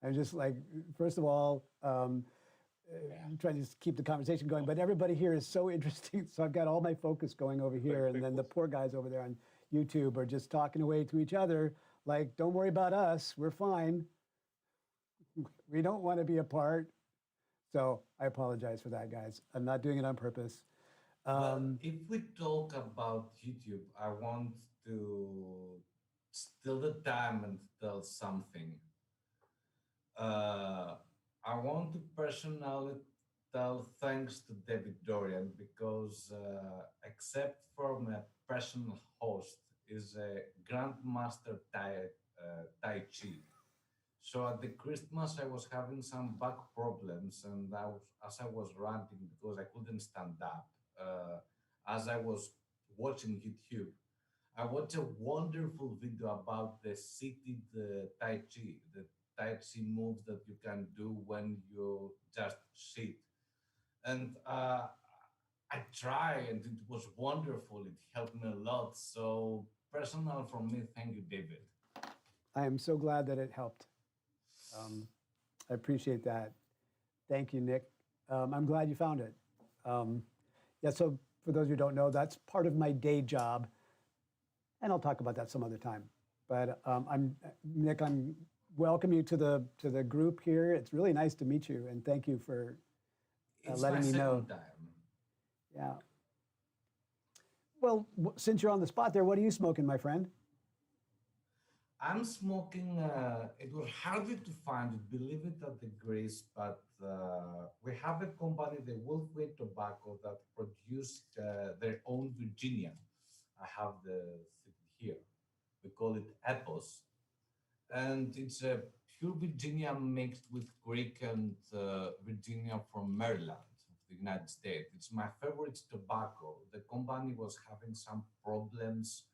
I'm just like, first of all, I'm trying to just keep the conversation going, but everybody here is so interesting. So I've got all my focus going over here, and then the poor guys over there on YouTube are just talking away to each other. Like, don't worry about us. We're fine. We don't want to be apart. So I apologize for that, guys. I'm not doing it on purpose. If we talk about YouTube, I want to steal the time and tell something. I want to personally tell thanks to David Dorian because, except for my personal host, is a grandmaster Tai Chi. So at the Christmas, I was having some back problems, and as I was ranting because I couldn't stand up, as I was watching YouTube, I watched a wonderful video about the seated Tai Chi, the Tai Chi moves that you can do when you just sit. And I tried, and it was wonderful. It helped me a lot. So personal from me, thank you, David. I am so glad that it helped. I appreciate that. Thank you, Nick. I'm glad you found it. Yeah, so for those who don't know, that's part of my day job. And I'll talk about that some other time. But Nick, I'm welcome you to the group here. It's really nice to meet you, and thank you for letting me know. Time. Yeah. Well, since you're on the spot there, what are you smoking, my friend? I'm smoking, it was harder to find it, believe it or the Greece, but we have a company, the Wolfway Tobacco, that produced their own Virginia. I have the thing here. We call it Epos. And it's a pure Virginia mixed with Greek and Virginia from Maryland, the United States. It's my favorite tobacco. The company was having some problems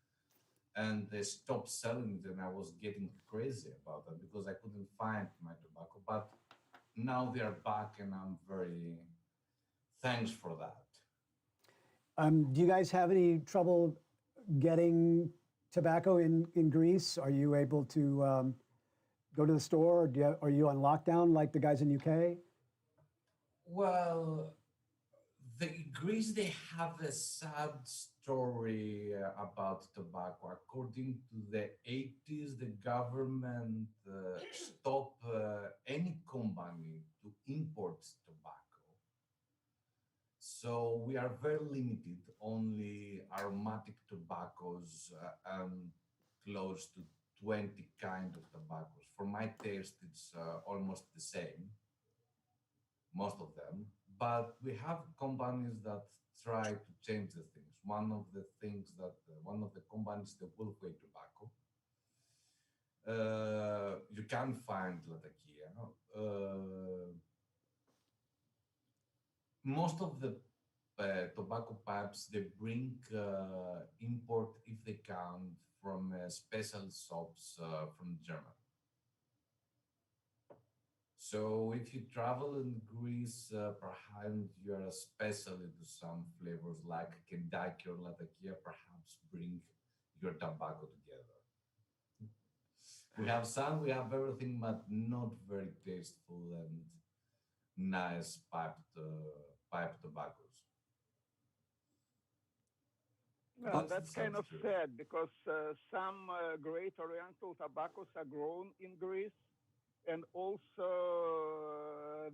and they stopped selling it, and I was getting crazy about that because I couldn't find my tobacco. But now they are back, and I'm very thanks for that. Do you guys have any trouble getting tobacco in Greece? Are you able to go to the store, or are you on lockdown like the guys in UK? Well, Greece, they have a sad story about tobacco. According to the 80s, the government stopped any company to import tobacco. So we are very limited, only aromatic tobaccos and close to 20 kind of tobaccos. For my taste, it's almost the same, most of them. But we have companies that try to change the things. One of the companies, the Wolfway Tobacco, you can find Latakia. Most of the tobacco pipes, they bring import, if they can, from special shops from Germany. So if you travel in Greece, perhaps you are especially to some flavors like Kentucky or Latakia, perhaps bring your tobacco together. We have some, we have everything, but not very tasteful and nice pipe tobaccos. Well, that's kind of sad because some great Oriental tobaccos are grown in Greece. And also,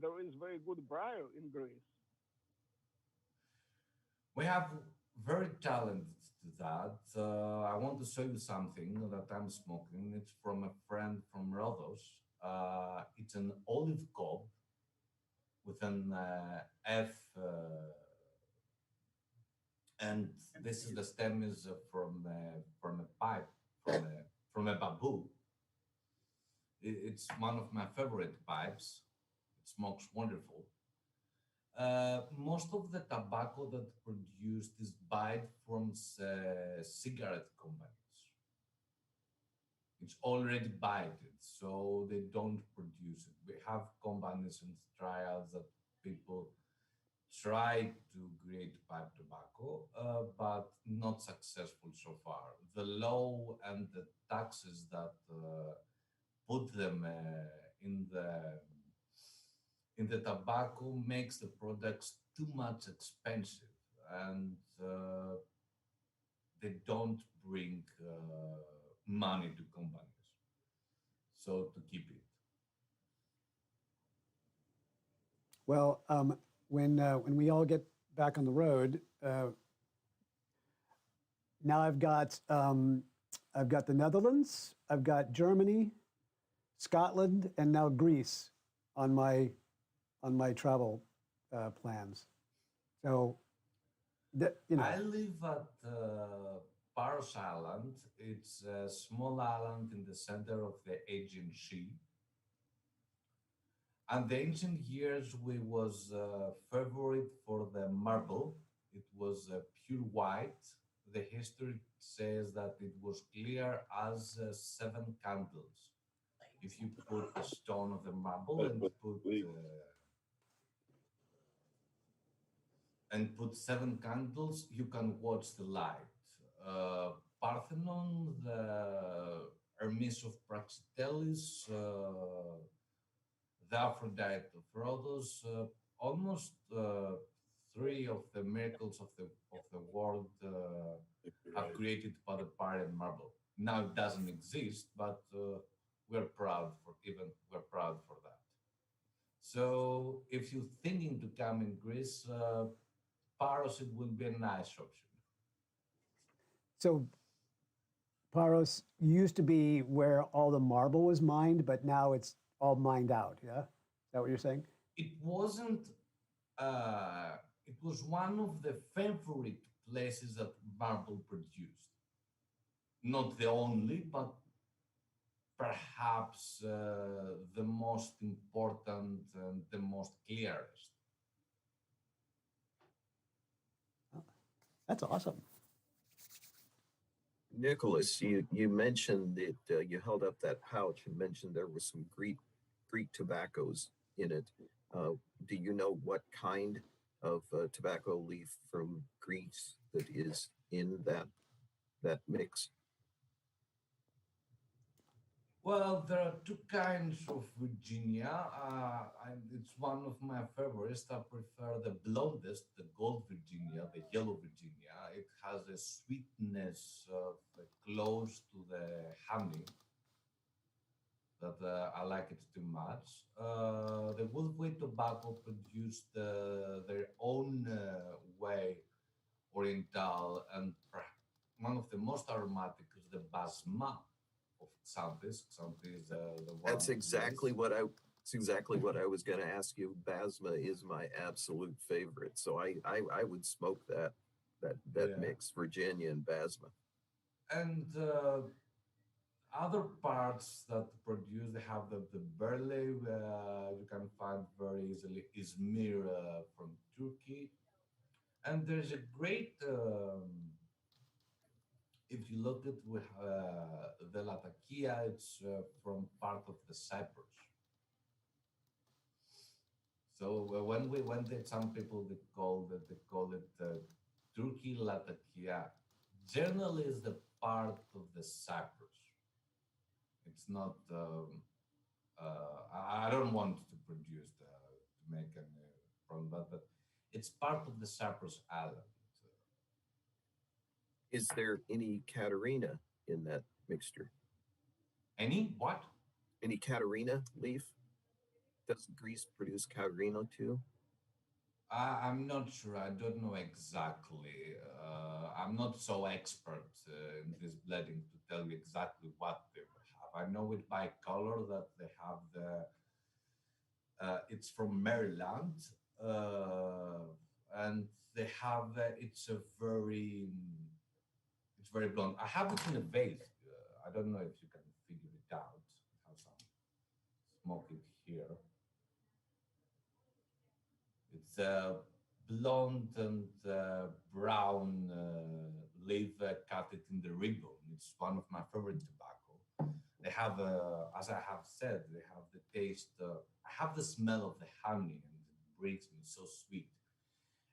there is very good briar in Greece. We have very talented to that. I want to show you something that I'm smoking. It's from a friend from Rhodos. It's an olive cob with an F And this is the stem is from a pipe from a bamboo. It's one of my favorite pipes. It smokes wonderful. Most of the tobacco that produced is bought from cigarette companies. It's already bought, so they don't produce it. We have companies and trials that people try to create pipe tobacco, but not successful so far. The law and the taxes that put them in the tobacco makes the products too much expensive, and they don't bring money to companies. So to keep it. Well, when we all get back on the road, now I've got the Netherlands, I've got Germany, Scotland, and now Greece on my travel plans. So that I live at Paros Island. It's a small island in the center of the Aegean Sea. And the ancient years, we was favorite for the marble. It was pure white. The history says that it was clear as 7 candles. If you put the stone of the marble and put 7 candles, you can watch the light. Parthenon, the Hermes of Praxiteles, the Aphrodite of Rhodos, almost 3 of the miracles of the world are created by the Parian marble. Now it doesn't exist, but we're proud for that. So if you're thinking to come in Greece, Paros, it will be a nice option. So Paros used to be where all the marble was mined, but now it's all mined out. Yeah, is that what you're saying? It wasn't. It was one of the favorite places that marble produced. Not the only, but perhaps the most important and the most clearest. That's awesome. Nicholas, you mentioned that you held up that pouch and mentioned there was some Greek tobaccos in it. Do you know what kind of tobacco leaf from Greece that is in that mix? Well, there are 2 kinds of Virginia. It's one of my favorites. I prefer the blondest, the gold Virginia, the yellow Virginia. It has a sweetness close to the honey that I like it too much. The Wolfway Tobacco produced their own way, Oriental, and one of the most aromatic is the Basma of Xanthis. Xanthis is the one. That's exactly what I was going to ask you. Basma is my absolute favorite, so I would smoke that mix, Virginia and Basma. And other parts that produce, they have the barley. You can find very easily Izmir from Turkey, and there's a great. If you look at the Latakia, it's from part of the Cyprus. So some people they call it Turkey Latakia. Generally, is the part of the Cyprus. It's not. I don't want to produce to make any from that, but it's part of the Cyprus island. Is there any Catarina in that mixture? Any what? Any Catarina leaf? Does Greece produce Catarina too? I'm not sure. I don't know exactly. I'm not so expert in this blending to tell you exactly what they have. I know it by color that they have it's from Maryland, and they have it's very blonde. I have it in a vase. I don't know if you can figure it out. I have some smoke it here. It's blonde and brown leaf cut it in the ribbon. It's one of my favorite tobacco. They have, as I have said, they have the taste. I have the smell of the honey, and it brings me so sweet.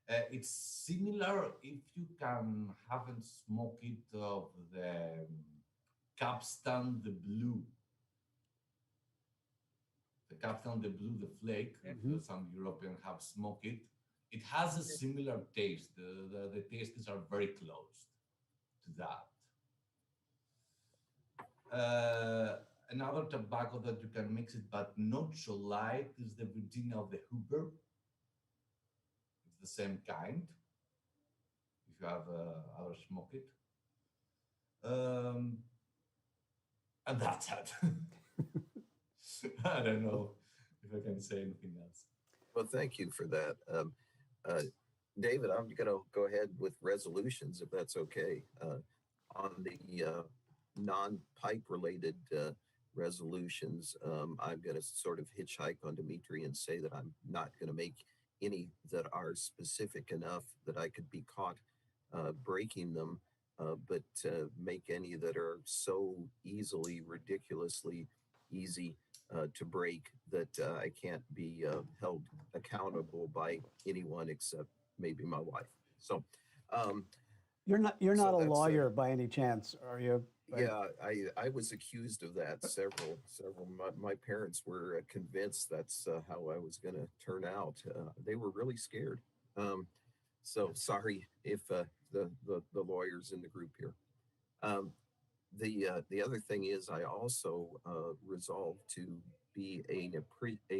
It's similar if you haven't smoked it of the Capstan the Blue. The Capstan the Blue, the flake, some Europeans have smoked it. It has a similar taste. The tastes are very close to that. Another tobacco that you can mix it, but not so light, is the Virginia of the Hooper. It's the same kind. If you have other smoke it. And that's it. I don't know if I can say anything else. Well, thank you for that. David, I'm going to go ahead with resolutions, if that's okay. On the non-pipe related resolutions, I'm going to sort of hitchhike on Dimitri and say that I'm not going to make any that are specific enough that I could be caught breaking them, but make any that are so easily, ridiculously easy to break that I can't be held accountable by anyone except maybe my wife. So you're not a lawyer by any chance, are you? Yeah, I was accused of that several. My parents were convinced that's how I was going to turn out. They were really scared. So sorry if the lawyers in the group here. The other thing is I also resolved to be a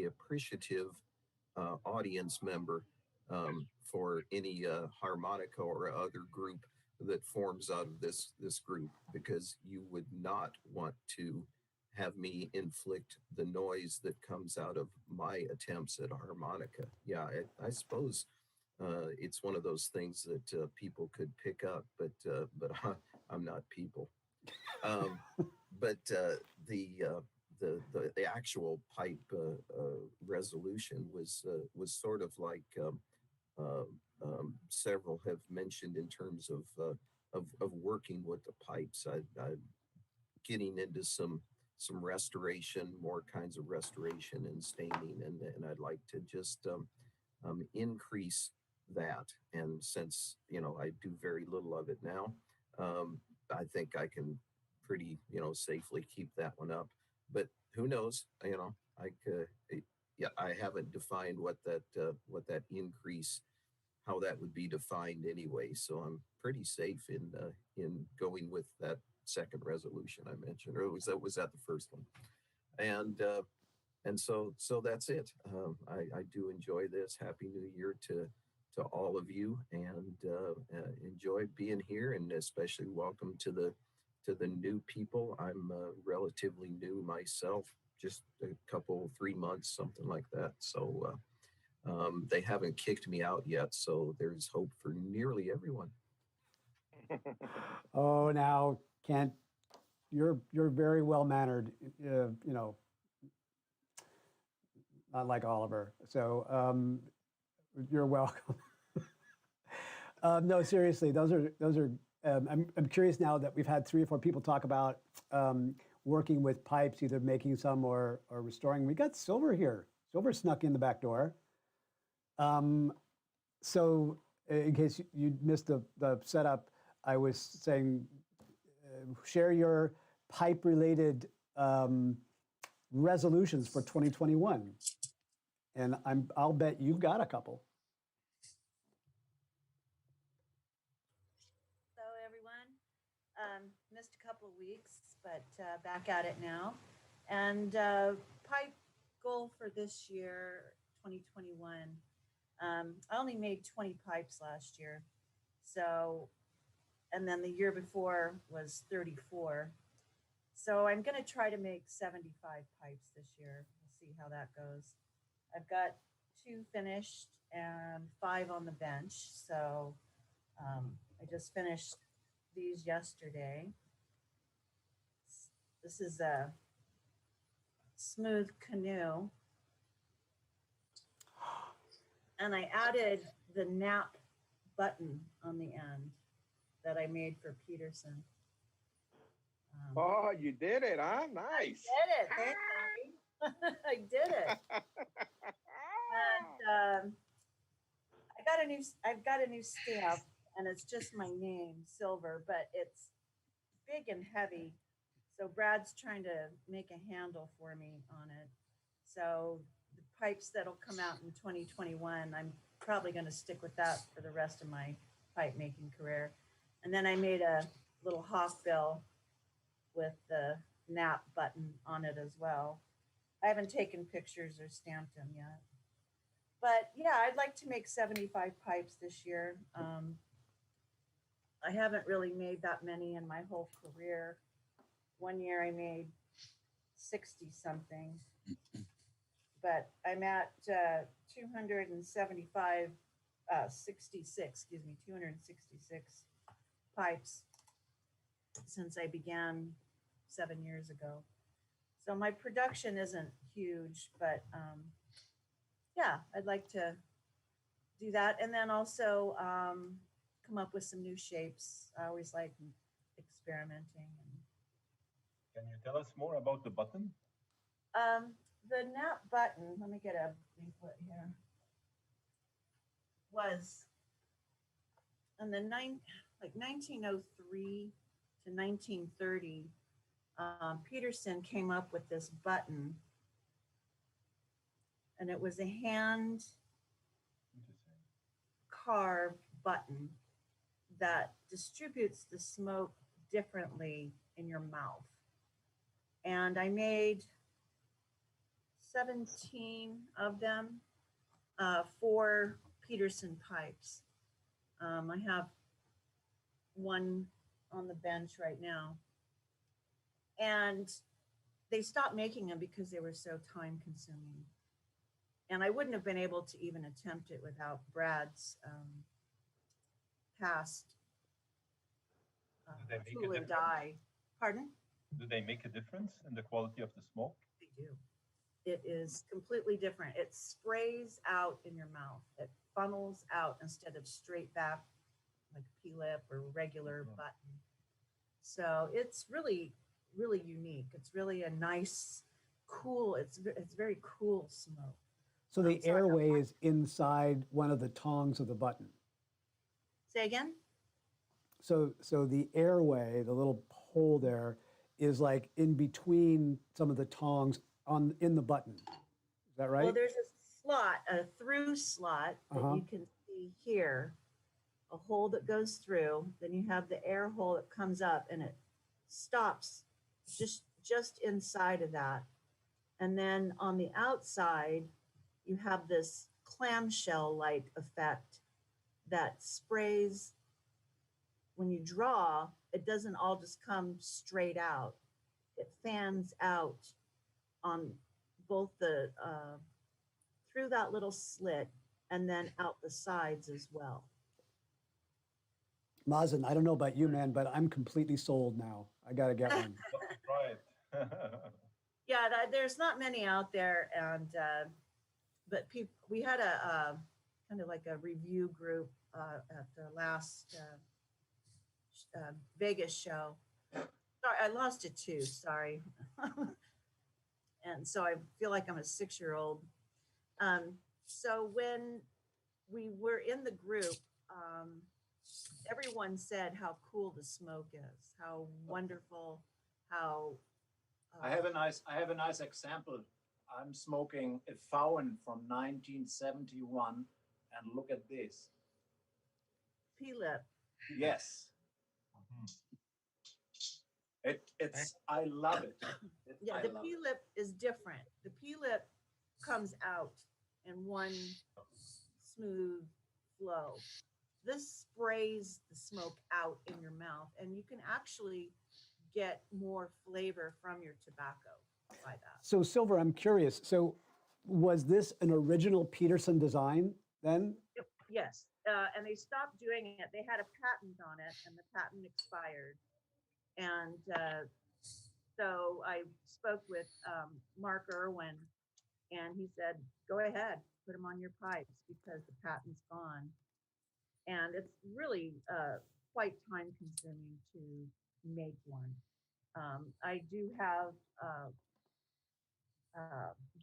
appreciative audience member for any harmonica or other group that forms out of this group, because you would not want to have me inflict the noise that comes out of my attempts at harmonica. Yeah, I suppose it's one of those things that people could pick up, but I'm not people. But the actual pipe resolution was sort of like several have mentioned in terms of working with the pipes. I'm getting into some restoration, more kinds of restoration and staining, and I'd like to just increase that. And since I do very little of it now, I think I can pretty safely keep that one up. But who knows? I haven't defined what that increase, how that would be defined anyway. So I'm pretty safe in going with that second resolution I mentioned, or was that the first one? And so that's it. I do enjoy this. Happy New Year to all of you, and enjoy being here, and especially welcome to the new people. I'm relatively new myself, just a couple, 3 months, something like that. So they haven't kicked me out yet. So there's hope for nearly everyone. Oh, now, Kent, you're very well mannered. Not like Oliver. So you're welcome. No, seriously, those are. I'm curious now that we've had 3 or 4 people talk about working with pipes, either making some or restoring. We got Silver here. Silver snuck in the back door. So in case you missed the setup, I was saying, share your pipe-related resolutions for 2021, and I'll bet you've got a couple. Missed a couple of weeks, but back at it now. And pipe goal for this year, 2021. I only made 20 pipes last year. So, and then the year before was 34. So I'm going to try to make 75 pipes this year. We'll see how that goes. I've got 2 finished, and 5 on the bench. So I just finished these yesterday. This is a smooth canoe. And I added the nap button on the end that I made for Peterson. Oh, you did it, huh? Nice. I did it. Thanks, Abby. I did it. And I've got a new stamp, and it's just my name, Silver, but it's big and heavy. So Brad's trying to make a handle for me on it. So the pipes that'll come out in 2021, I'm probably going to stick with that for the rest of my pipe making career. And then I made a little hawkbill with the nap button on it as well. I haven't taken pictures or stamped them yet. But yeah, I'd like to make 75 pipes this year. I haven't really made that many in my whole career. One year I made 60 something, but I'm at 266 pipes since I began 7 years ago. So my production isn't huge, but yeah, I'd like to do that. And then also come up with some new shapes. I always like experimenting. Can you tell us more about the button? The nap button, let me get a leaflet here, was in the 1903 to 1930, Peterson came up with this button, and it was a hand carved button that distributes the smoke differently in your mouth. And I made 17 of them for Peterson pipes. I have one on the bench right now. And they stopped making them because they were so time consuming. And I wouldn't have been able to even attempt it without Brad's past tool and die. Pardon? Do they make a difference in the quality of the smoke? They do. It is completely different. It sprays out in your mouth. It funnels out instead of straight back like P-lip or regular button. So it's really, really unique. It's really a nice, cool, it's very cool smoke. So the airway is inside one of the tongs of the button. Say again? So the airway, the little hole there, is like in between some of the tongs in the button. Is that right? Well, there's a slot, a through slot that you can see here, a hole that goes through. Then you have the air hole that comes up, and it stops just inside of that. And then on the outside, you have this clamshell-like effect that sprays. When you draw, it doesn't all just come straight out. It fans out on both the, through that little slit and then out the sides as well. Mazen, I don't know about you, man, but I'm completely sold now. I got to get one. Right. Yeah, there's not many out there, and but we had a kind of like a review group at the last Vegas show. Sorry, I lost it too. Sorry, and so I feel like I'm a 6-year-old. So when we were in the group, everyone said how cool the smoke is, how wonderful, how. I have a nice example. I'm smoking a Pfauen from 1971, and look at this. P-lip. Yes. I love it. Yeah, the P-lip is different. The P-lip comes out in one smooth flow. This sprays the smoke out in your mouth, and you can actually get more flavor from your tobacco by that. So Silver, I'm curious. So was this an original Peterson design then? Yes, and they stopped doing it. They had a patent on it, and the patent expired. And so I spoke with Mark Irwin, and he said, "Go ahead, put them on your pipes because the patent's gone." And it's really quite time consuming to make one. I do have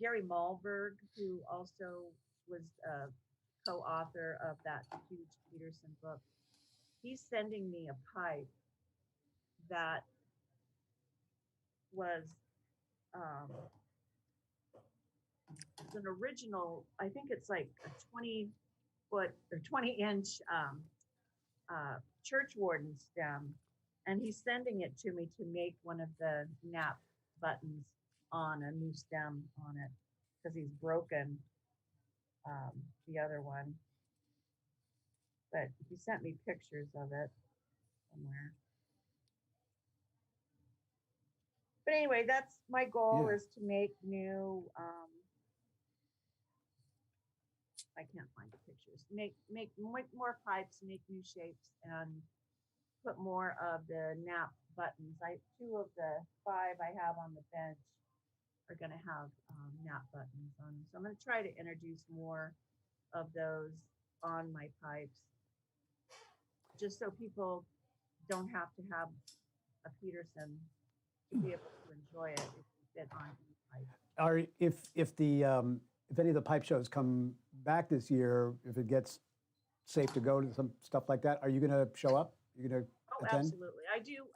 Gary Malberg, who also was a co-author of that huge Peterson book. He's sending me a pipe that was it's an original, I think it's like a 20-foot or 20-inch church warden stem, and he's sending it to me to make one of the nap buttons on a new stem on it because he's broken the other one. But he sent me pictures of it somewhere. But anyway, that's my goal, is to make new I can't find the pictures. Make more pipes, make new shapes, and put more of the nap buttons. 2 of the 5 I have on the bench are going to have nap buttons on them. So I'm going to try to introduce more of those on my pipes, just so people don't have to have a Peterson to be able to enjoy it. It can fit on any pipe. If any of the pipe shows come back this year, if it gets safe to go to some stuff like that, are you going to show up? You're going to attend? Absolutely. I do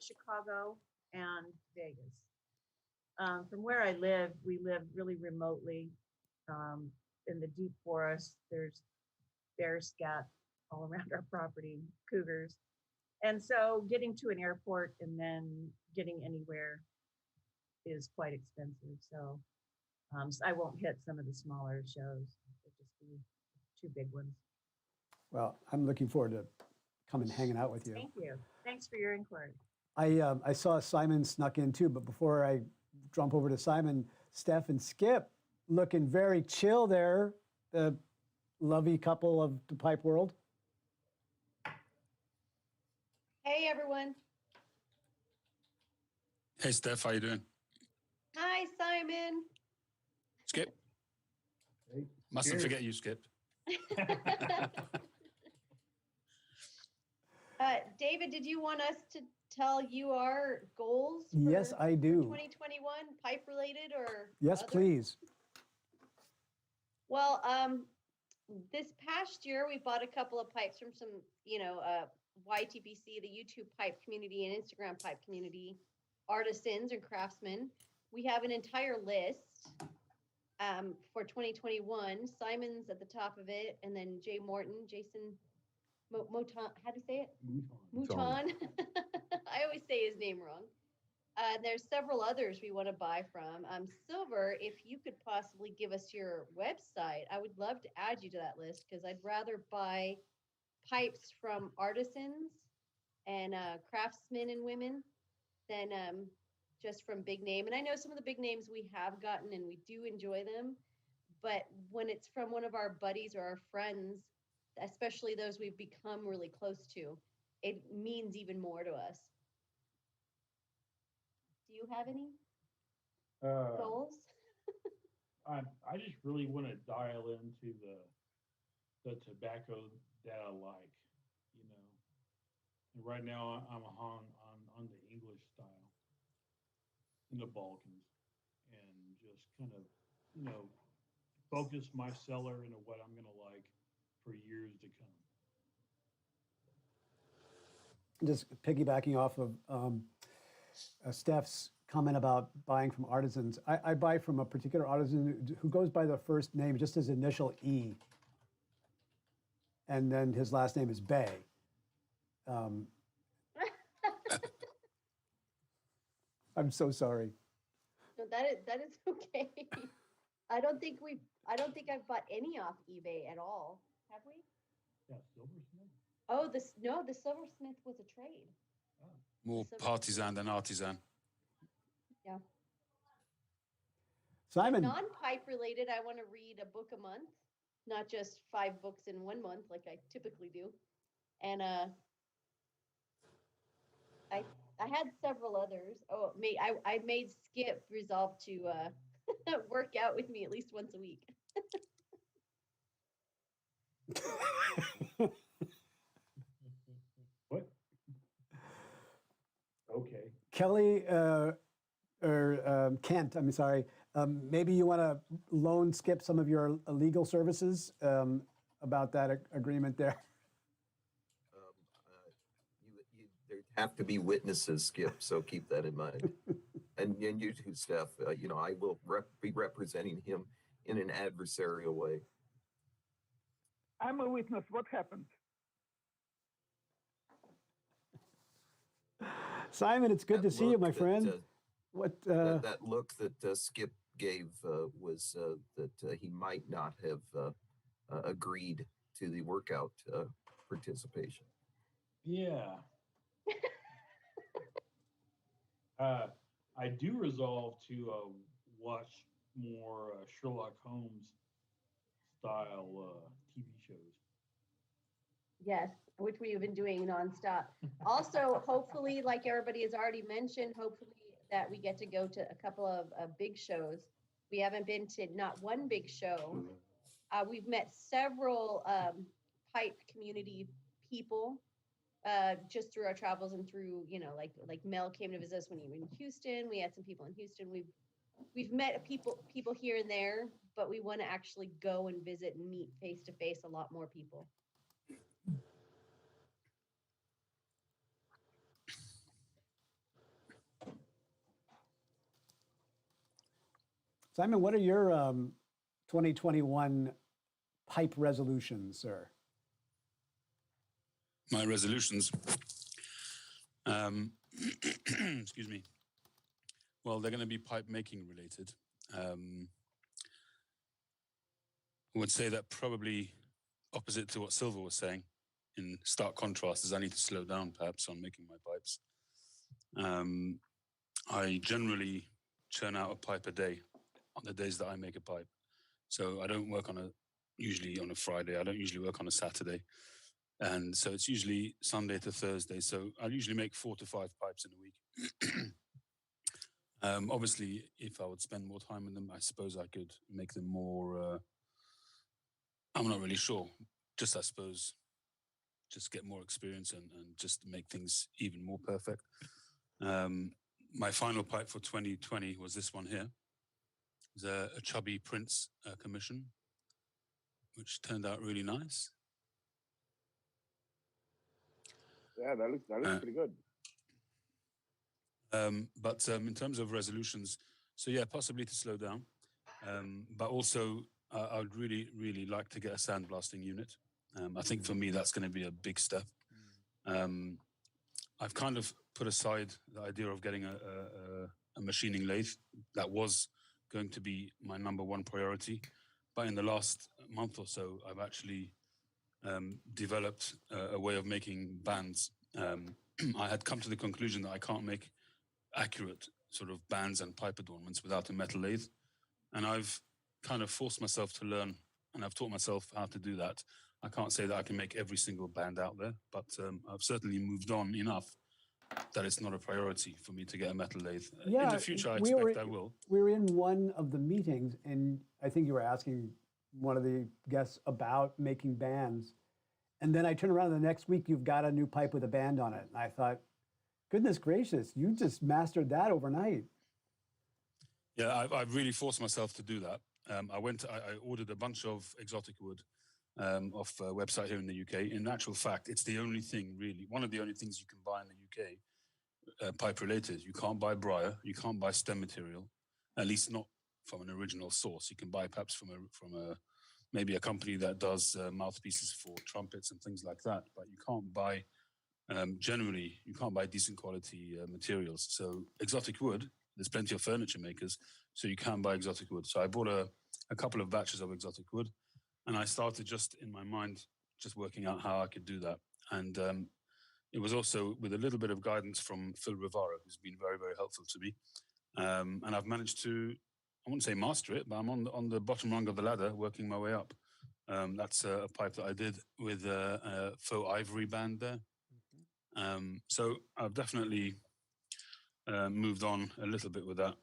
Chicago and Vegas. From where I live, we live really remotely in the deep forest. There's bears scat all around our property, cougars. And so getting to an airport and then getting anywhere is quite expensive. So I won't hit some of the smaller shows. It'll just be 2 big ones. Well, I'm looking forward to coming hanging out with you. Thank you. Thanks for your inquiry. I saw Simon snuck in too, but before I jump over to Simon, Steph and Skip looking very chill there, the lovey couple of the pipe world. Hey, everyone. Hey, Steph, how you doing? Hi, Simon. Skip? Mustn't forget you, Skip. David, did you want us to tell you our goals? Yes, I do. 2021, pipe related or? Yes, other? please. Well, this past year we bought a couple of pipes from some, YTBC, the YouTube pipe community and Instagram pipe community, artisans and craftsmen. We have an entire list for 2021. Simon's at the top of it, and then Jason Moton. How do you say it? Mouton. I always say his name wrong. There's several others we want to buy from. Silver, if you could possibly give us your website, I would love to add you to that list because I'd rather buy pipes from artisans and craftsmen and women than just from big name. And I know some of the big names we have gotten and we do enjoy them, but when it's from one of our buddies or our friends, especially those we've become really close to, it means even more to us. Do you have any goals? I just really want to dial into the tobacco that I like, And right now I'm hung on the English style in the Balkans, and just kind of, focus my cellar into what I'm going to like for years to come. Just piggybacking off of Steph's comment about buying from artisans. I buy from a particular artisan who goes by the first name, just his initial E. And then his last name is Bay. I'm so sorry. No, that is okay. I don't think I've bought any off eBay at all. Have we? Yeah, silversmith. Oh, the silversmith was a trade. More partisan than artisan. Yeah. Simon. Non-pipe related, I want to read a book a month. not just 5 books in 1 month like I typically do. And I had several others. Oh, I made Skip resolve to work out with me at least once a week. What? Okay. Kelly or Kent, I'm sorry. Maybe you want to loan Skip some of your legal services about that agreement there. There have to be witnesses, Skip, so keep that in mind. And you two, Steph, I will be representing him in an adversarial way. I'm a witness. What happened? Simon, it's good to see you, my friend. That look that Skip gave was that he might not have agreed to the workout participation. Yeah. I do resolve to watch more Sherlock Holmes style TV shows. Yes, which we have been doing nonstop. Also, hopefully, like everybody has already mentioned, hopefully that we get to go to a couple of big shows. We haven't been to not one big show. We've met several pipe community people just through our travels and through, like Mel came to visit us when he was in Houston. We had some people in Houston. We've met people here and there, but we want to actually go and visit and meet face to face a lot more people. Simon, what are your 2021 pipe resolutions, sir? My resolutions. Excuse me. Well, they're going to be pipe making related. I would say that probably opposite to what Silver was saying, in stark contrast, is I need to slow down perhaps on making my pipes. I generally churn out a pipe a day on the days that I make a pipe. So I don't work usually on a Friday. I don't usually work on a Saturday. And so it's usually Sunday to Thursday. So I usually make 4 to 5 pipes in a week. Obviously, if I would spend more time in them, I suppose I could make them more, I'm not really sure. I suppose, just get more experience and just make things even more perfect. My final pipe for 2020 was this one here. It was a chubby Prince commission, which turned out really nice. Yeah, that looks pretty good. But in terms of resolutions, so yeah, possibly to slow down. But also, I would really, really like to get a sandblasting unit. I think for me, that's going to be a big step. I've kind of put aside the idea of getting a machining lathe. That was going to be my number one priority. But in the last month or so, I've actually developed a way of making bands. I had come to the conclusion that I can't make accurate sort of bands and pipe adornments without a metal lathe. And I've kind of forced myself to learn, and I've taught myself how to do that. I can't say that I can make every single band out there, but I've certainly moved on enough that it's not a priority for me to get a metal lathe. Yeah, in the future, I expect I will. We were in one of the meetings, and I think you were asking one of the guests about making bands. And then I turn around the next week, you've got a new pipe with a band on it. And I thought, goodness gracious, you just mastered that overnight. Yeah, I've really forced myself to do that. I ordered a bunch of exotic wood off a website here in the UK. In actual fact, it's the only thing really, one of the only things you can buy in the UK, pipe related. You can't buy briar, you can't buy stem material, at least not from an original source. You can buy perhaps from maybe a company that does mouthpieces for trumpets and things like that, but you can't buy, generally, you can't buy decent quality materials. So exotic wood, there's plenty of furniture makers, so you can buy exotic wood. So I bought a couple of batches of exotic wood, and I started just in my mind, just working out how I could do that. And it was also with a little bit of guidance from Phil Rivara, who's been very, very helpful to me. And I've managed to, I wouldn't say master it, but I'm on the bottom rung of the ladder, working my way up. That's a pipe that I did with a faux ivory band there. So I've definitely moved on a little bit with that.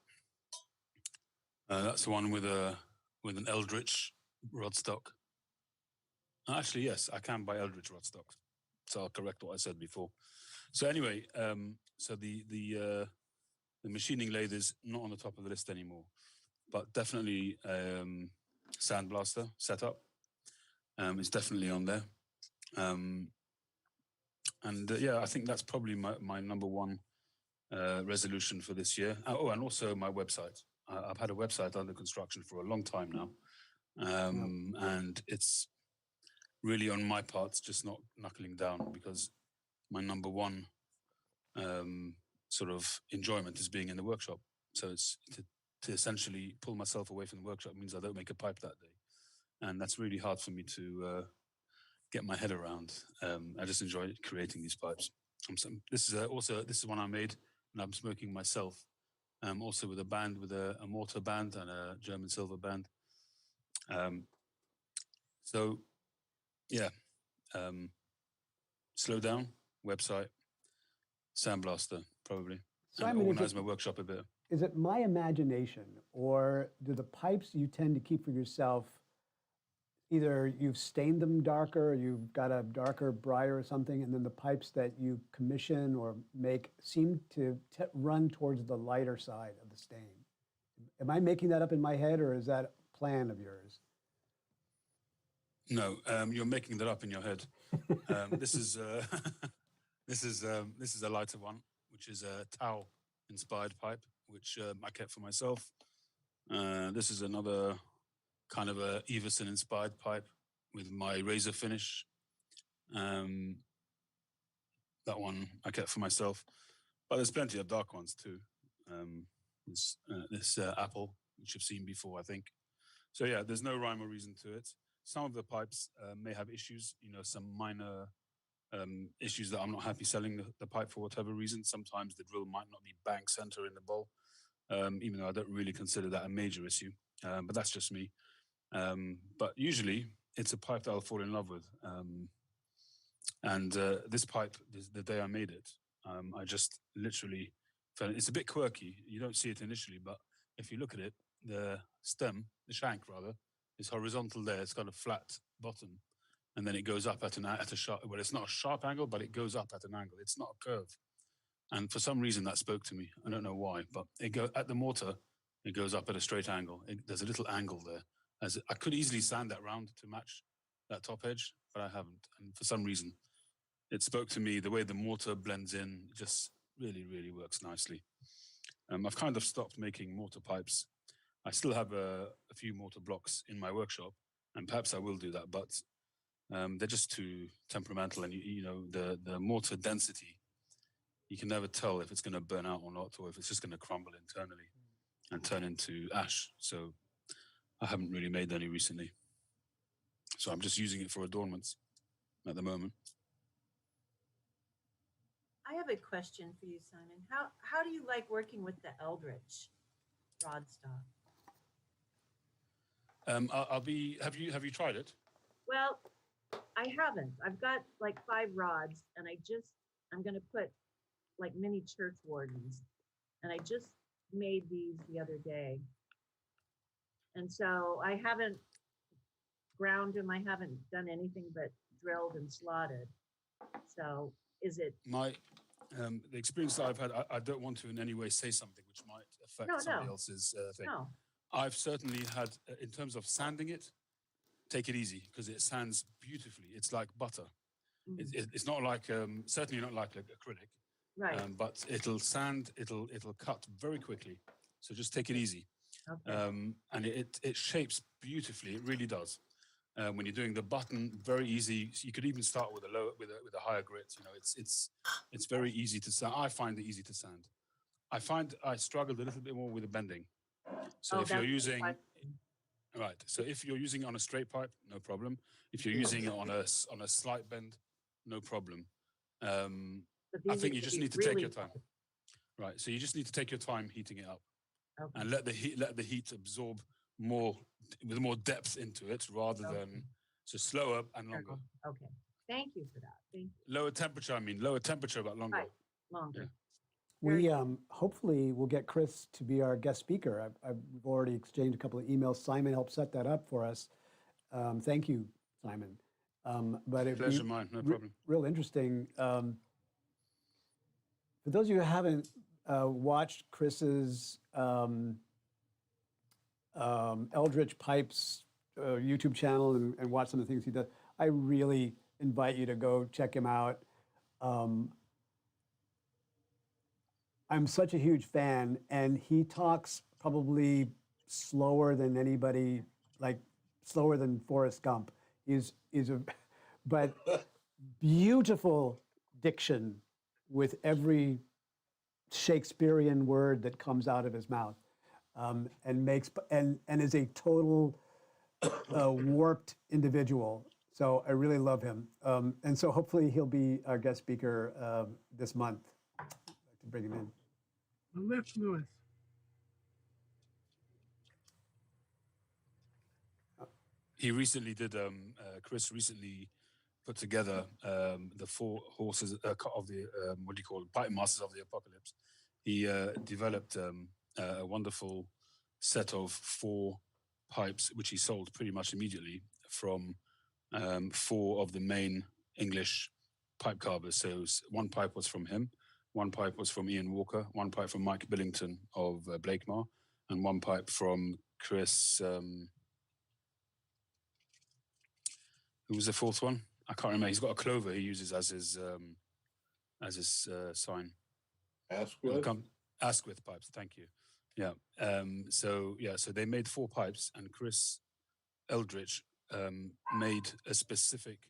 That's the one with an Eldritch rodstock. Actually, yes, I can buy Eldritch rodstocks. So I'll correct what I said before. So anyway, so the machining lathe is not on the top of the list anymore, but definitely sandblaster setup is definitely on there. And yeah, I think that's probably my number one resolution for this year. Oh, and also my website. I've had a website under construction for a long time now. And it's really on my part, just not knuckling down, because my number one sort of enjoyment is being in the workshop. So it's to essentially pull myself away from the workshop means I don't make a pipe that day. And that's really hard for me to get my head around. I just enjoy creating these pipes. This is one I made, and I'm smoking myself. Also with a band, with a mortar band and a German silver band. So, yeah, slow down, website, sandblaster, probably. Simon, and organize my workshop a bit. Is it my imagination, or do the pipes you tend to keep for yourself, either you've stained them darker, or you've got a darker briar or something, and then the pipes that you commission or make seem to run towards the lighter side of the stain? Am I making that up in my head, or is that a plan of yours? No, you're making that up in your head. This is this is a lighter one, which is a Tau-inspired pipe, which I kept for myself. This is another kind of a Everson-inspired pipe with my razor finish. That one I kept for myself, but there's plenty of dark ones too. This apple, which you've seen before, I think. So yeah, there's no rhyme or reason to it. Some of the pipes may have issues, some minor issues that I'm not happy selling the pipe for whatever reason. Sometimes the drill might not be bang center in the bowl, even though I don't really consider that a major issue. But that's just me. But usually it's a pipe that I'll fall in love with. And this pipe, the day I made it, I just literally fell. It's a bit quirky. You don't see it initially, but if you look at it, the shank rather, is horizontal there. It's got a flat bottom, and then it goes up at a sharp. Well, it's not a sharp angle, but it goes up at an angle. It's not a curve, and for some reason that spoke to me. I don't know why, but at the mortar, it goes up at a straight angle. There's a little angle there. I could easily sand that round to match that top edge, but I haven't. And for some reason, it spoke to me. The way the mortar blends in just really, really works nicely. I've kind of stopped making mortar pipes. I still have a few mortar blocks in my workshop, and perhaps I will do that, but they're just too temperamental. And the mortar density, you can never tell if it's going to burn out or not, or if it's just going to crumble internally and turn into ash. So I haven't really made any recently. So I'm just using it for adornments at the moment. I have a question for you, Simon. How do you like working with the Eldritch rod stock? Have you tried it? Well, I haven't. I've got like 5 rods, and I'm going to put like mini church wardens, and I just made these the other day. And so I haven't ground them. I haven't done anything but drilled and slotted. So is it the experience that I've had? I don't want to in any way say something which might affect somebody else's thing. No. I've certainly had, in terms of sanding it, take it easy because it sands beautifully. It's like butter. It's not like certainly not like acrylic, right? But it'll sand. It'll cut very quickly. So just take it easy. Okay. And it shapes beautifully. It really does. When you're doing the button, very easy. You could even start with a higher grit. It's very easy to sand. I find it easy to sand. I find I struggled a little bit more with the bending. So if you're using right, so if you're using it on a straight pipe, no problem. If you're using it on a slight bend, no problem. I think you just need to take your time. Right, so you just need to take your time heating it up, and let the heat absorb more with more depth into it rather than So slower and longer. Okay. Thank you for that. Thank you. Lower temperature, I mean. Lower temperature, but longer. Right. Longer. Yeah. We hopefully will get Chris to be our guest speaker. We've already exchanged a couple of emails. Simon helped set that up for us. Thank you, Simon. But it'd Pleasure mine, no problem. Real interesting. For those of you who haven't watched Chris's Eldritch Pipes YouTube channel and watch some of the things he does, I really invite you to go check him out. I'm such a huge fan, and he talks probably slower than anybody, like slower than Forrest Gump. But beautiful diction with every Shakespearean word that comes out of his mouth, and is a total warped individual. So I really love him, and so hopefully he'll be our guest speaker this month. I'd like to bring him in. Let's do it. He recently did. Chris recently put together the four horses of the what do you call it? Pipe Masters of the Apocalypse. He developed a wonderful set of 4 pipes, which he sold pretty much immediately from 4 of the main English pipe carvers. So one pipe was from him, one pipe was from Ian Walker, one pipe from Mike Billington of Blakemore, and one pipe from Chris. Who was the 4th one? I can't remember. He's got a clover he uses as his sign. Asquith pipes. Thank you. Yeah. So they made 4 pipes, and Chris Eldritch made a specific,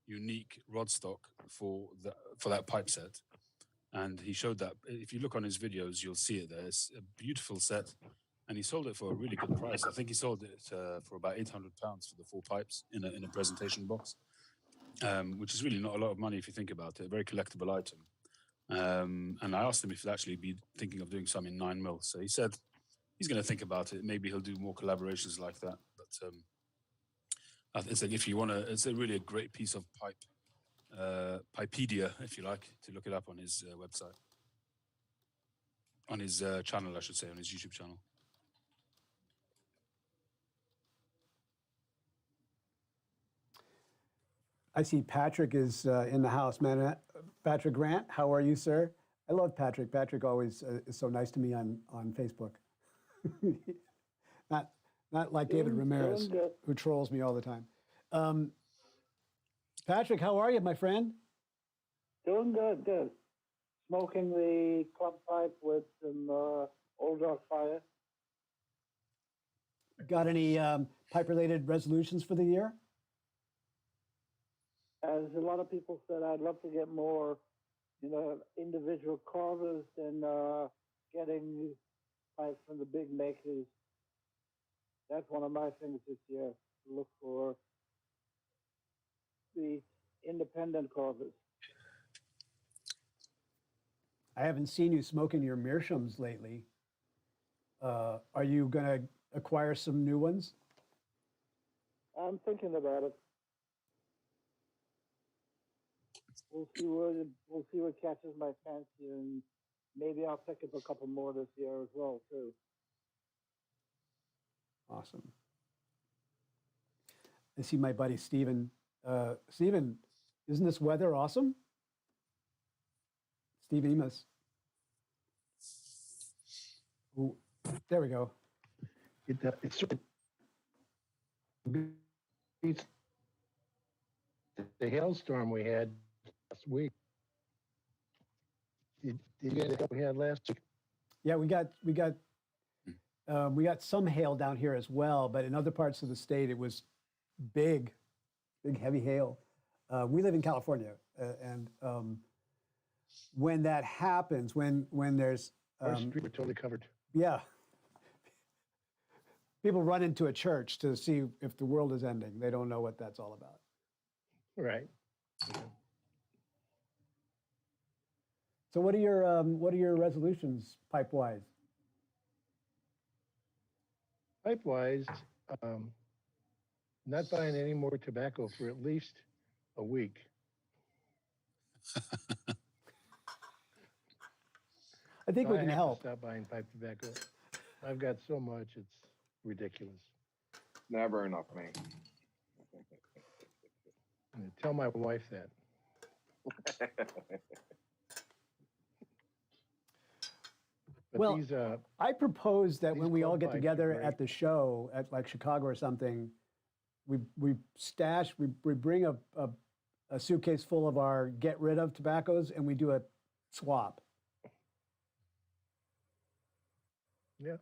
unique rod stock for that pipe set, and he showed that. If you look on his videos, you'll see it there. It's a beautiful set, and he sold it for a really good price. I think he sold it for about £800 for the 4 pipes in a presentation box, which is really not a lot of money if you think about it. A very collectible item. And I asked him if he'd actually be thinking of doing some in 9mm. So he said he's going to think about it. Maybe he'll do more collaborations like that. But it's like if you want to, it's really a great piece of pipe, Pipedia, if you like, to look it up on his website, on his channel, I should say, on his YouTube channel. I see Patrick is in the house, man. Patrick Grant, how are you, sir? I love Patrick. Patrick always is so nice to me on Facebook. not like David Ramirez, who trolls me all the time. Patrick, how are you, my friend? Doing good. Smoking the club pipe with some Old Dog Fire. Got any pipe-related resolutions for the year? As a lot of people said, I'd love to get more, individual carvers than getting pipes from the big makers. That's one of my things this year, to look for the independent carvers. I haven't seen you smoking your meerschaums lately. Are you going to acquire some new ones? I'm thinking about it. We'll see what catches my fancy, and maybe I'll pick up a couple more this year as well too. Awesome. I see my buddy Steven. Steven, isn't this weather awesome? Steve Emus. Ooh, there we go. It's the hailstorm we had last week. Did you get what we had last week? Yeah, we got some hail down here as well, but in other parts of the state it was big heavy hail. We live in California, and when that happens, when there's Our street were totally covered. yeah, people run into a church to see if the world is ending. They don't know what that's all about. Right. So what are your resolutions pipe wise? Pipe wise, Not buying any more tobacco for at least a week. I think we I can have help. to stop buying pipe tobacco. I've got so much, it's ridiculous. Never enough, man. I'm gonna tell my wife that. But Well, these, I propose that these when we all club get pipes are together great. at the show at like Chicago or something, we bring a suitcase full of our get rid of tobaccos and we do a swap. Yeah.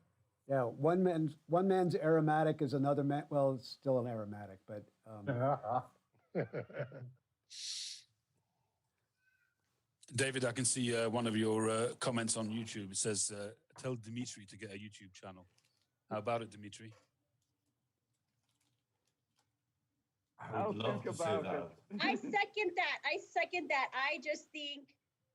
Yeah, one man's aromatic is another man. Well, it's still an aromatic, but David, I can see one of your comments on YouTube. It says, tell Dimitri to get a YouTube channel. How about it, Dimitri? I'll think about it. I second that.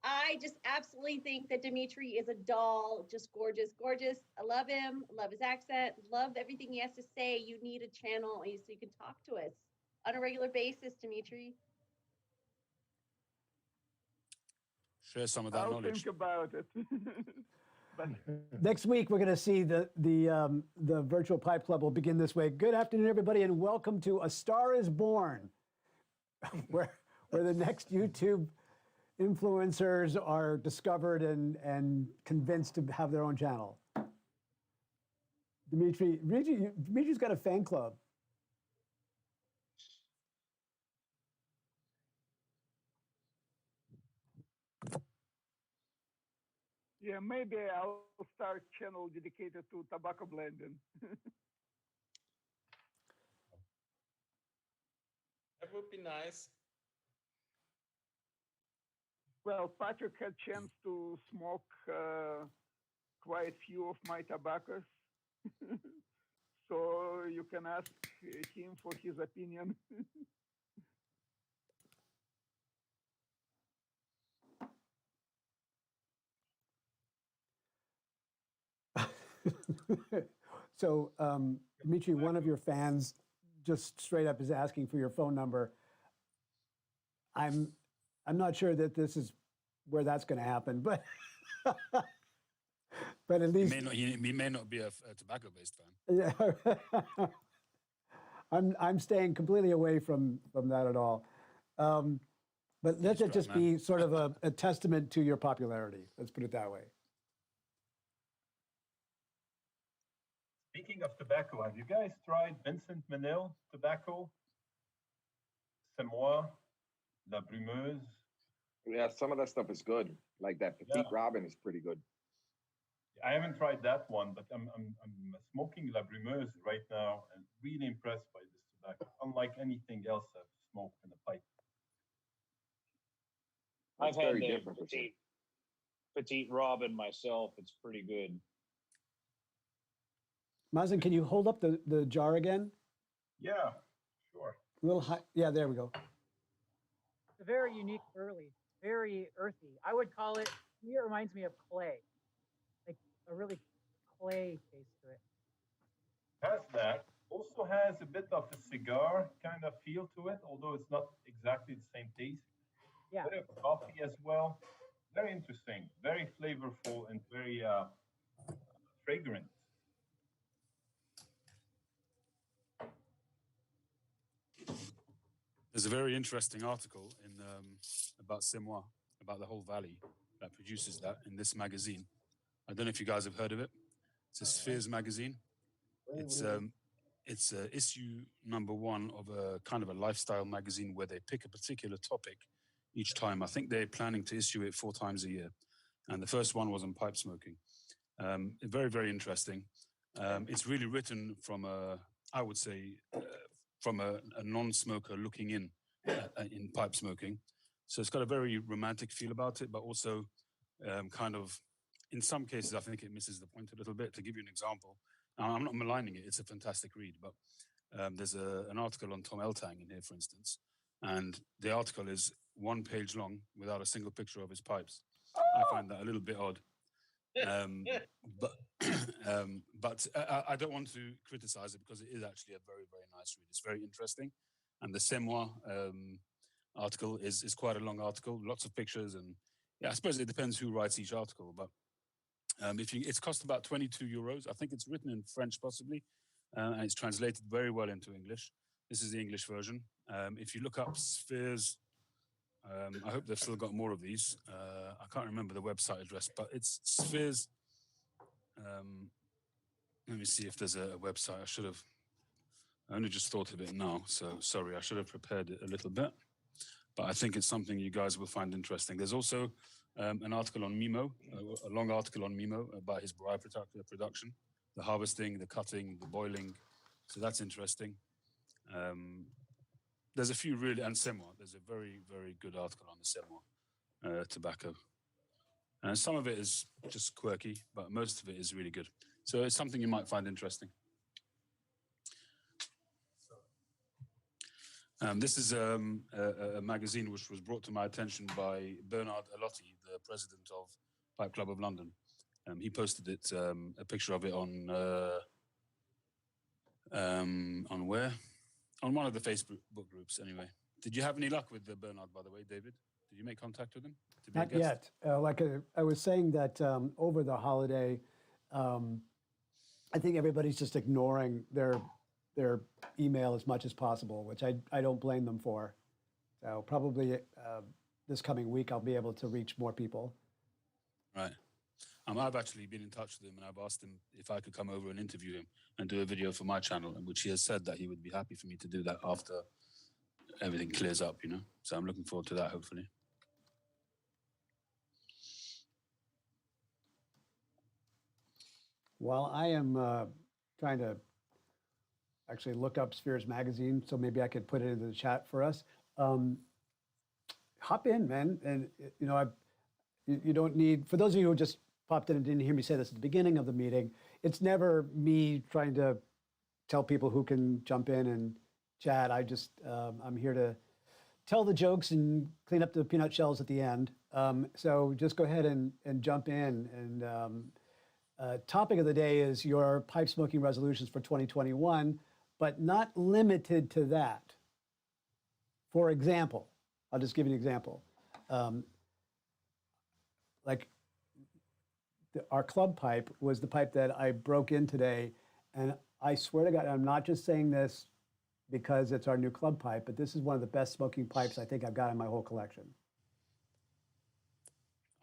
I just absolutely think that Dimitri is a doll, just gorgeous, gorgeous. I love him, love his accent, love everything he has to say. You need a channel so you can talk to us on a regular basis, Dimitri. Share some of that I'll knowledge. think about it. But next week we're going to see the virtual pipe club will begin this way. Good afternoon, everybody, and welcome to A Star Is Born, where the next YouTube influencers are discovered and convinced to have their own channel. Dimitri's got a fan club. yeah, maybe I'll start channel dedicated to tobacco blending. That would be nice. Well, Patrick had chance to smoke quite few of my tobaccos, so you can ask him for his opinion. So, Dimitri, one of your fans just straight up is asking for your phone number. I'm not sure that this is where that's going to happen, but but at least He may not be a tobacco-based fan. yeah, I'm staying completely away from that at all. But let it just be sort of a testament to your popularity. Let's put it that way. Speaking of tobacco, have you guys tried Vincent Manil tobacco? C'est moi, La Brumeuse. Yeah, some of that stuff is good. Like that Petite Robin is pretty good. I haven't tried that one, but I'm smoking La Brumeuse right now and really impressed by this tobacco, unlike anything else I've smoked in a pipe. I've That's had very the different. petite Robin myself. It's pretty good. Mazen, can you hold up the jar again? Yeah, sure. A little high. Yeah, there we go. It's a very unique burley, very earthy. I would call it, it reminds me of clay, like a really clay taste to it. Has that. Also has a bit of a cigar kind of feel to it, although it's not exactly the same taste. Yeah. Bit of coffee as well. Very interesting, very flavorful, and very fragrant. There's a very interesting article in about Simois, about the whole valley that produces that in this magazine. I don't know if you guys have heard of it. It's a Spheres magazine. It's issue number 1 of a kind of a lifestyle magazine where they pick a particular topic each time. I think they're planning to issue it 4 times a year. And the first one was on pipe smoking. Very, very interesting. It's really written from I would say, from a non-smoker looking in pipe smoking. So it's got a very romantic feel about it, but also kind of, in some cases, I think it misses the point a little bit. To give you an example, I'm not maligning it, it's a fantastic read, but there's an article on Tom Eltang in here, for instance, and the article is 1 page long without a single picture of his pipes. I find that a little bit odd. But I don't want to criticize it because it is actually a very, very nice read. It's very interesting. And the Semois article is quite a long article, lots of pictures, and yeah, I suppose it depends who writes each article. But it's cost about 22 euros. I think it's written in French possibly, and it's translated very well into English. This is the English version. If you look up Spheres, I hope they've still got more of these. I can't remember the website address, but it's Spheres. Let me see if there's a website. I only just thought of it now, so sorry, I should have prepared it a little bit. But I think it's something you guys will find interesting. There's also an article on Mimo, a long article on Mimo about his braai production, the harvesting, the cutting, the boiling. So that's interesting. There's a few really, and Semois. There's a very, very good article on the Semois tobacco. And some of it is just quirky, but most of it is really good. So it's something you might find interesting. This is a magazine which was brought to my attention by Bernard Alotti, the president of Pipe Club of London. He posted it, a picture of it on where? On one of the Facebook groups, anyway. Did you have any luck with Bernard, by the way, David? Did you make contact with him? To be a Not guest? yet. I was saying that over the holiday, I think everybody's just ignoring their email as much as possible, which I don't blame them for. So probably this coming week, I'll be able to reach more people. Right. I've actually been in touch with him, and I've asked him if I could come over and interview him and do a video for my channel, in which he has said that he would be happy for me to do that after everything clears up, you know? So I'm looking forward to that, hopefully. While I am trying to actually look up Spheres magazine, so maybe I could put it into the chat for us. Hop in, man, and you know, you don't need. For those of you who just popped in and didn't hear me say this at the beginning of the meeting, it's never me trying to tell people who can jump in and chat. I'm here to tell the jokes and clean up the peanut shells at the end. So just go ahead and jump in. And topic of the day is your pipe smoking resolutions for 2021, but not limited to that. For example, I'll just give you an example. Our club pipe was the pipe that I broke in today, and I swear to God, I'm not just saying this because it's our new club pipe, but this is one of the best smoking pipes I think I've got in my whole collection.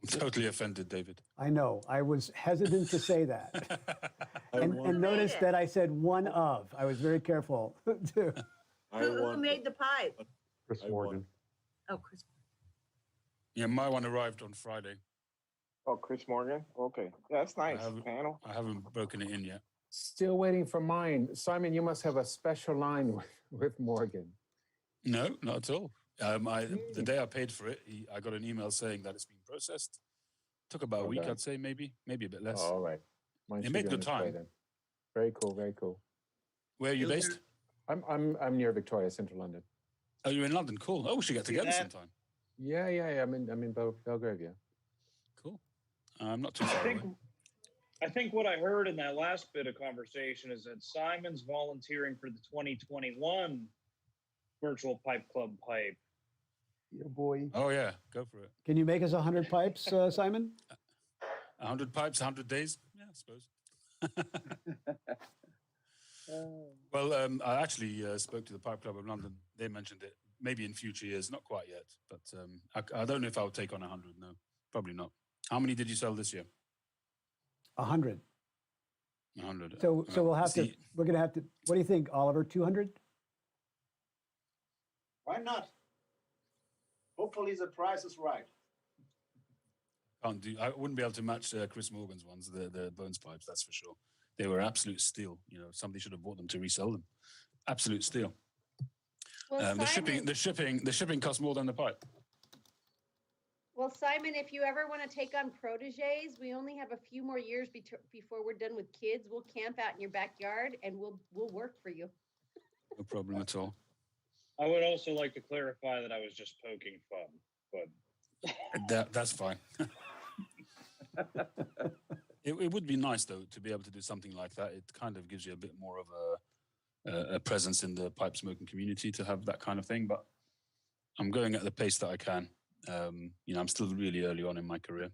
I'm totally offended, David. I know. I was hesitant to say that. and notice that I said one of. I was very careful too. Who made the pipe? Chris Morgan. Oh, Chris. Yeah, my one arrived on Friday. Oh, Chris Morgan. Okay, yeah, that's nice. Panel. I haven't broken it in yet. Still waiting for mine. Simon, you must have a special line with Morgan. No, not at all. The day I paid for it, I got an email saying that it's been processed. Took about a week, I'd say, maybe a bit less. Oh, all right. It made good time. Then. Very cool, very cool. Where are you based? I'm near Victoria, Central London. Oh, you're in London. Cool. Oh, we should get together sometime. Yeah. I'm in Belgravia. Cool. I'm not too far away. I think what I heard in that last bit of conversation is that Simon's volunteering for the 2021 Virtual Pipe Club pipe. Yeah, boy. Oh, yeah. Go for it. Can you make us 100 pipes, Simon? 100 pipes, 100 days? Yeah, I suppose. Well, I actually spoke to the Pipe Club of London. They mentioned it maybe in future years, not quite yet. But I don't know if I'll take on 100. No, probably not. How many did you sell this year? 100. 100. So we'll have to. We're going to have to. What do you think, Oliver? 200? Why not? Hopefully the price is right. I wouldn't be able to match Chris Morgan's ones, the Bones pipes, that's for sure. They were absolute steal. You know, somebody should have bought them to resell them. Absolute steal. Well, the shipping costs more than the pipe. Well, Simon, if you ever want to take on proteges, we only have a few more years before we're done with kids. We'll camp out in your backyard and we'll work for you. No problem at all. I would also like to clarify that I was just poking fun, but that's fine. It would be nice though to be able to do something like that. It kind of gives you a bit more of a presence in the pipe smoking community to have that kind of thing. But I'm going at the pace that I can. I'm still really early on in my career.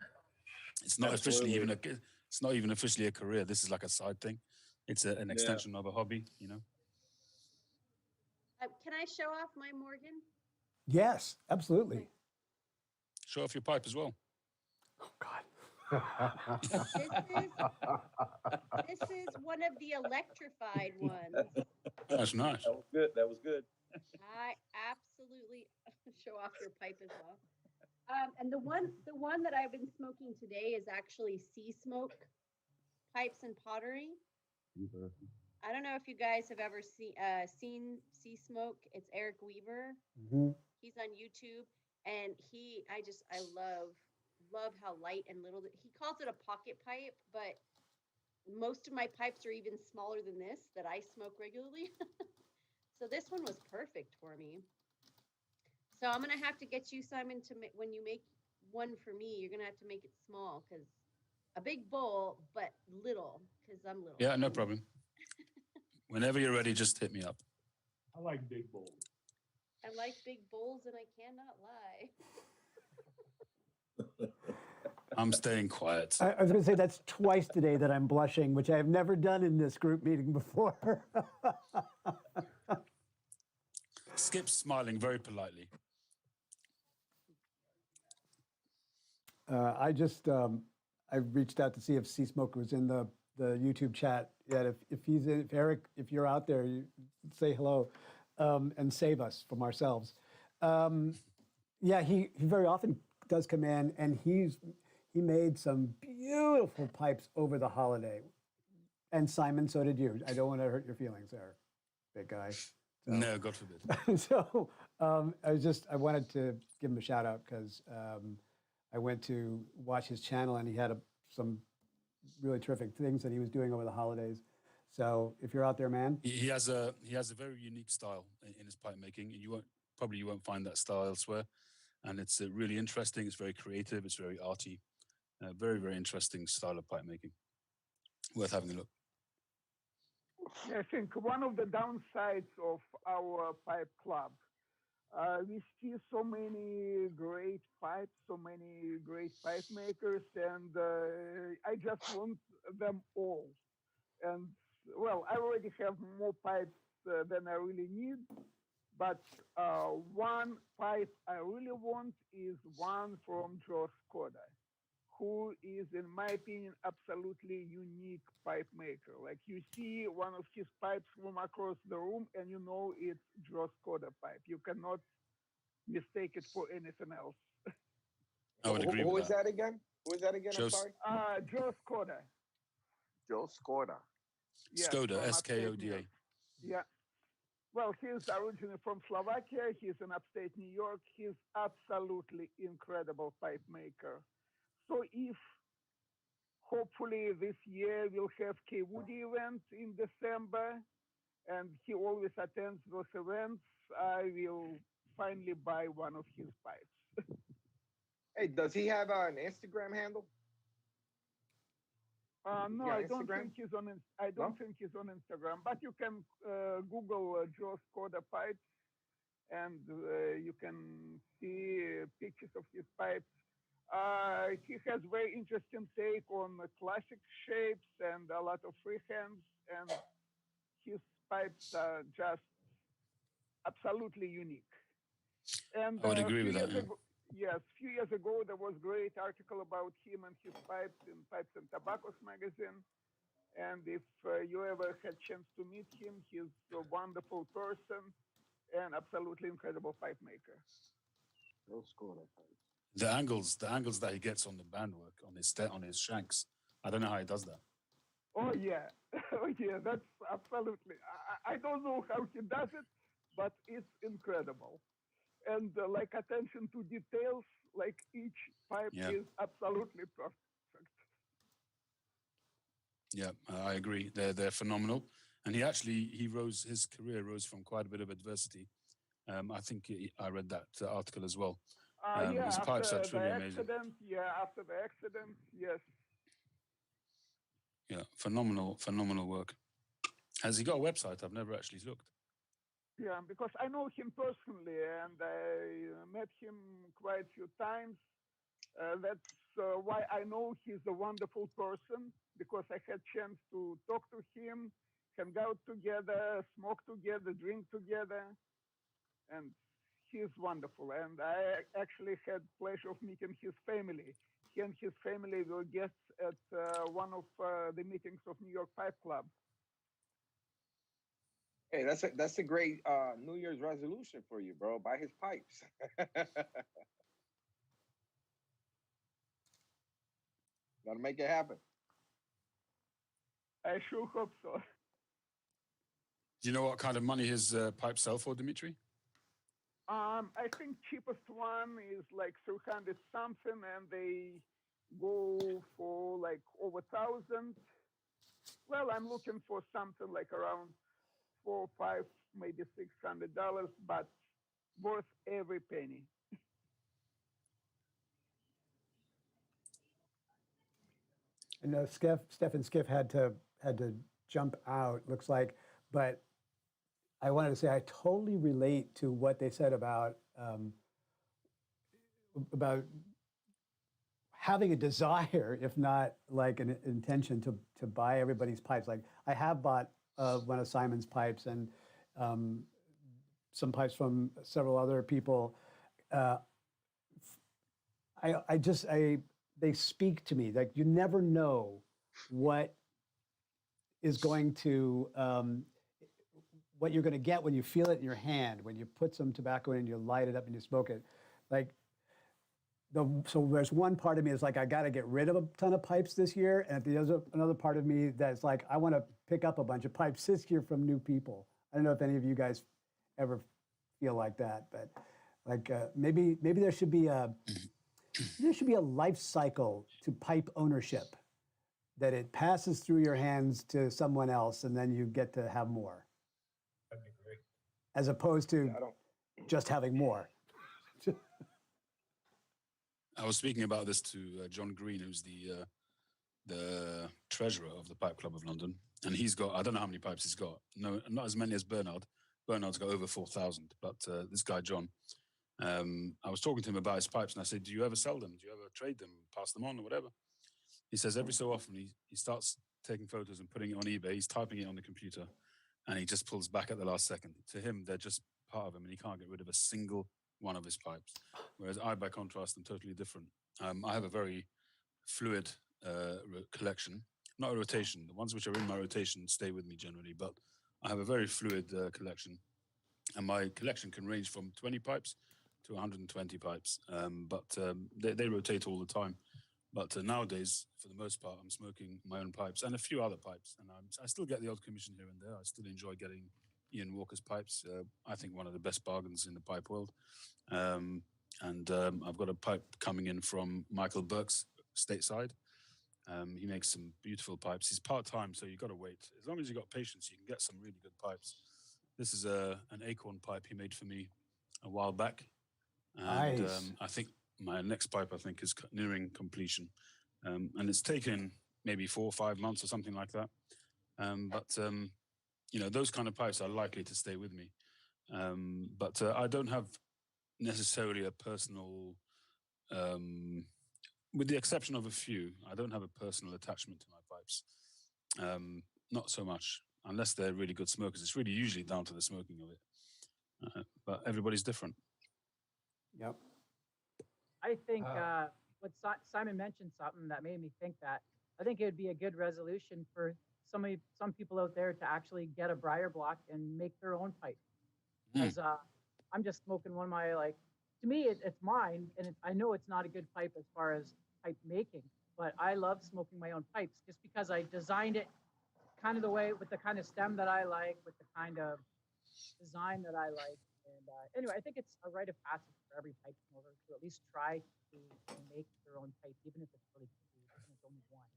It's not officially even it's not even officially a career. This is like a side thing. It's an extension of a hobby, Can I show off my Morgan? Yes, absolutely. Show off your pipe as well. Oh God. This is one of the electrified ones. That's nice. That was good. That was good. I absolutely show off your pipe as well. And the one that I've been smoking today is actually Sea Smoke pipes and pottery. I don't know if you guys have ever seen Sea Smoke. It's Eric Weaver. Mm-hmm. He's on YouTube, and I love how light and little. He calls it a pocket pipe, but most of my pipes are even smaller than this that I smoke regularly. So this one was perfect for me. So I'm gonna have to get you, Simon, to when you make one for me, you're gonna have to make it small, because a big bowl, but little, because I'm little. Yeah, no problem. Whenever you're ready, just hit me up. I like big bowls. I like big bowls, and I cannot lie. I'm staying quiet. I was going to say that's twice today that I'm blushing, which I have never done in this group meeting before. Skip's smiling very politely. I reached out to see if Sea Smoke was in the YouTube chat yet. If Eric, if you're out there, you say hello and save us from ourselves. He very often does come in, and he made some beautiful pipes over the holiday. And Simon, so did you. I don't want to hurt your feelings there, big guy. So. No, God forbid. So I wanted to give him a shout out because I went to watch his channel, and he had some really terrific things that he was doing over the holidays. So if you're out there, man, he has a very unique style in his pipe making. You won't find that style elsewhere, and it's really interesting. It's very creative. It's very arty. Very, very interesting style of pipe making. Worth having a look. I think one of the downsides of our pipe club, we see so many great pipes, so many great pipe makers, and I just want them all. And well, I already have more pipes than I really need, but one pipe I really want is one from Joe Skoda, who is, in my opinion, absolutely unique pipe maker. Like, you see one of his pipes from across the room, and you know it's Joe Skoda pipe. You cannot mistake it for anything else. I would agree Who with is that. that again? Who is that again? I'm sorry. Joe Skoda. Joe Skoda. Yes, Skoda, from Skoda. upstate New York. Yeah. Well, he's originally from Slovakia. He's in upstate New York. He's absolutely incredible pipe maker. So if hopefully this year we'll have K Woody event in December, and he always attends those events, I will finally buy one of his pipes. Hey, does he have an Instagram handle? No, I don't think he's on. I don't think he's on Instagram. But you can Google Joe Skoda pipes, and you can see pictures of his pipes. He has very interesting take on classic shapes and a lot of freehands, and his pipes are just absolutely unique. And I would agree with that. Yes, a few years ago, there was a great article about him and his pipes in Pipes and Tobaccos magazine. And if you ever had a chance to meet him, he's a wonderful person and absolutely incredible pipe maker. The angles that he gets on the bandwork, on his shanks. I don't know how he does that. Oh yeah, oh yeah, that's absolutely. I don't know how he does it, but it's incredible. And like attention to details, like each pipe is absolutely perfect. Yeah, I agree. They're phenomenal, and his career rose from quite a bit of adversity. I think I read that article as well. His pipes are truly amazing. After the accident, yes. Yeah, phenomenal work. Has he got a website? I've never actually looked. Yeah, because I know him personally, and I met him quite a few times. That's why I know he's a wonderful person, because I had chance to talk to him, hang out together, smoke together, drink together, and he's wonderful. And I actually had pleasure of meeting his family. He and his family were guests at one of the meetings of New York Pipe Club. Hey, that's a great New Year's resolution for you, bro. Buy his pipes. Gotta make it happen. I sure hope so. Do you know what kind of money his pipes sell for, Dimitri? I think cheapest one is like 300 something, and they go for like over 1,000. Well, I'm looking for something like around $4, $5, maybe $600, but worth every penny. I know Stefan Skiff had to jump out, looks like, but I wanted to say I totally relate to what they said about having a desire, if not like an intention to buy everybody's pipes. Like I have bought one of Simon's pipes and some pipes from several other people. They speak to me. Like you never know what is going to what you're going to get when you feel it in your hand, when you put some tobacco in and you light it up and you smoke it. Like so there's one part of me that's like, I got to get rid of a ton of pipes this year. And there's another part of me that's like, I want to pick up a bunch of pipes this year from new people. I don't know if any of you guys ever feel like that, but like maybe there should be a life cycle to pipe ownership, that it passes through your hands to someone else and then you get to have more. That'd be great. As opposed to just having more. I was speaking about this to John Green, who's the treasurer of the Pipe Club of London, and he's got, I don't know how many pipes he's got. No, not as many as Bernard. Bernard's got over 4,000, but this guy John, I was talking to him about his pipes, and I said, "Do you ever sell them? Do you ever trade them, pass them on, or whatever?" He says every so often he starts taking photos and putting it on eBay. He's typing it on the computer, and he just pulls back at the last second. To him, they're just part of him, and he can't get rid of a single one of his pipes. Whereas I, by contrast, am totally different. I have a very fluid collection, not a rotation. The ones which are in my rotation stay with me generally, but I have a very fluid collection. And my collection can range from 20 pipes to 120 pipes, but they rotate all the time. But nowadays, for the most part, I'm smoking my own pipes and a few other pipes. And I still get the odd commission here and there. I still enjoy getting Ian Walker's pipes. I think one of the best bargains in the pipe world. I've got a pipe coming in from Michael Burke's stateside. He makes some beautiful pipes. He's part-time, so you've got to wait. As long as you've got patience, you can get some really good pipes. This is an acorn pipe he made for me a while back. And Nice. I think my next pipe, is nearing completion. And it's taken maybe 4 or 5 months or something like that. Those kind of pipes are likely to stay with me. But I don't have necessarily a personal, with the exception of a few, I don't have a personal attachment to my pipes. Not so much, unless they're really good smokers. It's really usually down to the smoking of it. But everybody's different. Yep. I think what Simon mentioned something that made me think that I think it would be a good resolution for some people out there to actually get a briar block and make their own pipe. Because I'm just smoking one of my, to me, it's mine, and I know it's not a good pipe as far as pipe making, but I love smoking my own pipes just because I designed it kind of the way, with the kind of stem that I like, with the kind of design that I like. And anyway, I think it's a rite of passage for every pipe smoker to at least try to make their own pipe, even if it's really cheap, even if it's only one.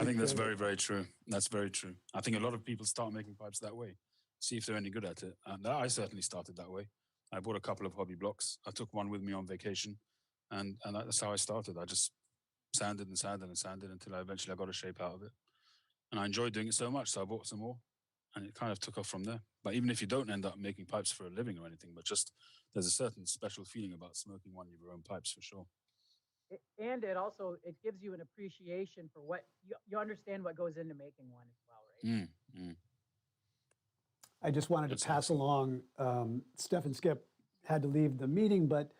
I think that's very, very true. That's very true. I think a lot of people start making pipes that way, see if they're any good at it. And I certainly started that way. I bought a couple of hobby blocks. I took one with me on vacation, and that's how I started. I just sanded and sanded and sanded until I eventually got a shape out of it. and I enjoyed doing it so much, so I bought some more, and it kind of took off from there. But even if you don't end up making pipes for a living or anything, but just there's a certain special feeling about smoking one of your own pipes for sure. And it also, it gives you an appreciation for what, you understand what goes into making one as well, right? I just wanted to pass along, Steph and Skip had to leave the meeting, but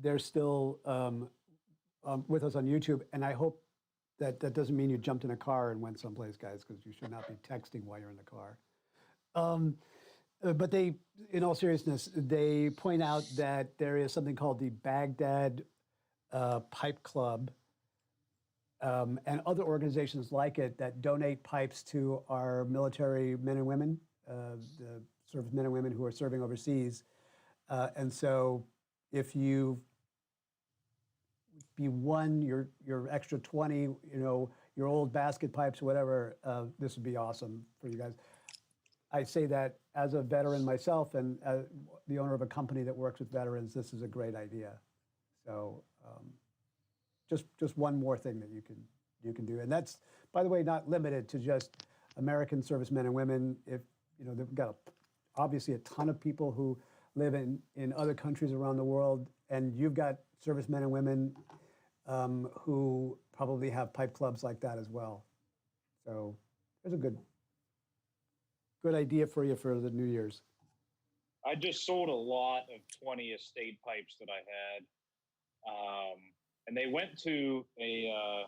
they're still with us on YouTube. And I hope that that doesn't mean you jumped in a car and went someplace, guys, because you should not be texting while you're in the car. But they, in all seriousness, they point out that there is something called the Baghdad Pipe Club and other organizations like it that donate pipes to our military men and women, the service men and women who are serving overseas. And so if you won your extra 20, you know, your old basket pipes, whatever, this would be awesome for you guys. I say that as a veteran myself and as the owner of a company that works with veterans, this is a great idea. So just one more thing that you can do. And that's, by the way, not limited to just American servicemen and women. If, you know, they've got obviously a ton of people who live in other countries around the world, and you've got servicemen and women who probably have pipe clubs like that as well. So there's a good idea for you for the New Year's. I just sold a lot of 20 estate pipes that I had. And they went to an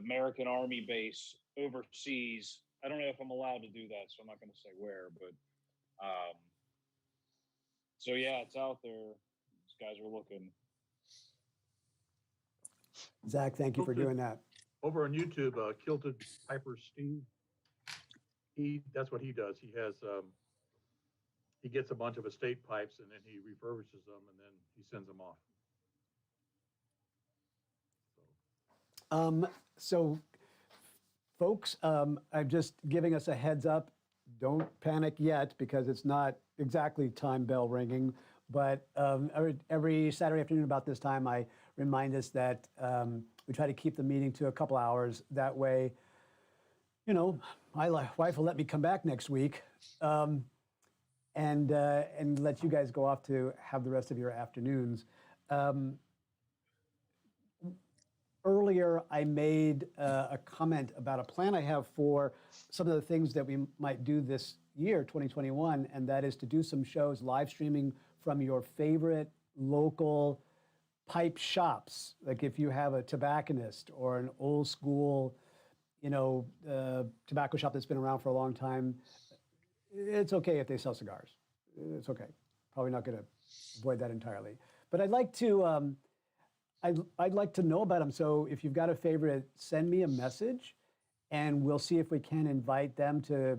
American Army base overseas. I don't know if I'm allowed to do that, so I'm not going to say where, but so yeah, it's out there. These guys are looking. Zach, thank you for doing that. Over on YouTube, Kilted Piper Steve, that's what he does. He has he gets a bunch of estate pipes and then he refurbishes them and then he sends them off. So folks, I'm just giving us a heads up. Don't panic yet because it's not exactly time bell ringing, but every Saturday afternoon about this time, I remind us that we try to keep the meeting to a couple hours. That way, you know, my wife will let me come back next week and let you guys go off to have the rest of your afternoons. Earlier, I made a comment about a plan I have for some of the things that we might do this year, 2021, and that is to do some shows live streaming from your favorite local pipe shops. Like if you have a tobacconist or an old school, you know, tobacco shop that's been around for a long time, it's okay if they sell cigars. It's okay. Probably not going to avoid that entirely. But I'd like to I'd like to know about them. So if you've got a favorite, send me a message, and we'll see if we can invite them to,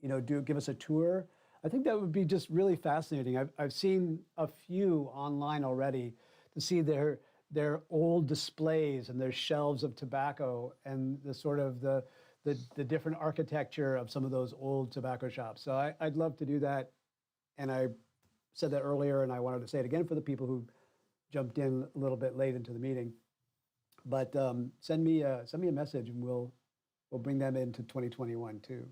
you know, give us a tour. I think that would be just really fascinating. I've seen a few online already to see their old displays and their shelves of tobacco and the sort of the different architecture of some of those old tobacco shops. So I'd love to do that. And I said that earlier, and I wanted to say it again for the people who jumped in a little bit late into the meeting. But send me a message, and we'll bring them into 2021 too.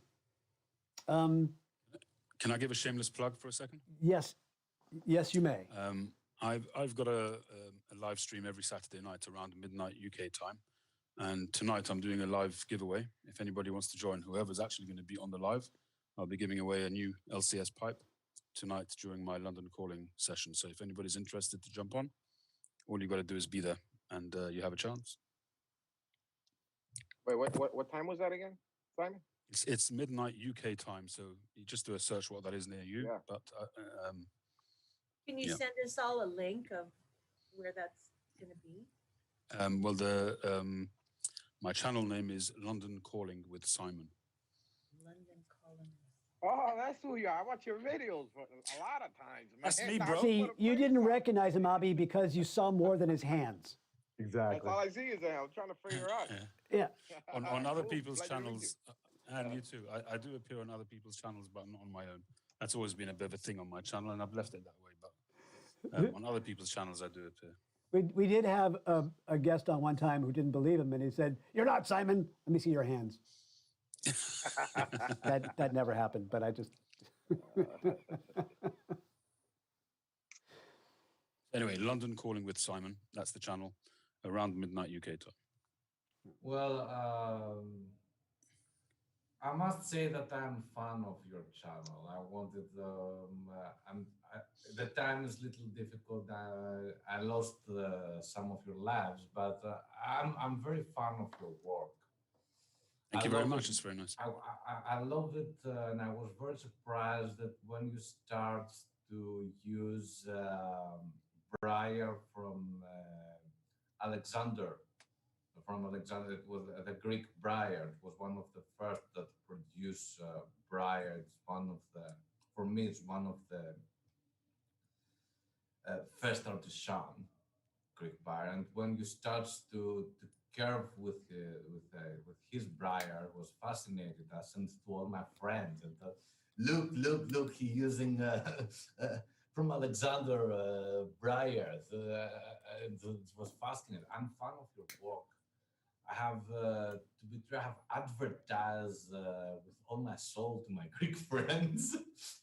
Can I give a shameless plug for a second? Yes, you may. I've got a live stream every Saturday night around midnight UK time, and tonight I'm doing a live giveaway. If anybody wants to join, whoever's actually going to be on the live, I'll be giving away a new LCS pipe tonight during my London calling session. So if anybody's interested to jump on, all you got to do is be there, and you have a chance. Wait, what time was that again, Simon? It's midnight UK time, so you just do a search what that is near you. Yeah. But Can you send us all a link of where that's going to be? well, my channel name is London Calling with Simon. London Calling. Oh, that's who you are. I watch your videos a lot of times, man. That's me, bro. See, you didn't recognize him, Abby, because you saw more than his hands. Exactly. That's all I see is that. I'm trying to figure out. Yeah. On other people's Pleasure to meet channels, and you too. I do appear on other people's channels, but not on my own. That's always been a bit of a thing on my channel, and I've left it that way. But on other people's channels, I do appear. We did have a guest on one time who didn't believe him, and he said, "You're not Simon. Let me see your hands." That never happened, but I just. Anyway, London Calling with Simon. That's the channel, around midnight UK time. Well, I must say that I'm fan of your channel. I wanted, the time is a little difficult. I lost some of your lives, but I'm very fan of your work. Thank you very much. It's very nice. I love it, and I was very surprised that when you start to use Briar from Alexander. It was the Greek Briar. It was one of the first that produced Briar. It's one of the, for me, it's one of the first artisan Greek Briar. And when you start to curve with his Briar, I was fascinated. I sent it to all my friends and thought, look, he using from Alexander Briar. It was fascinating. I'm a fan of your work. I have, to be true, I have advertised with all my soul to my Greek friends.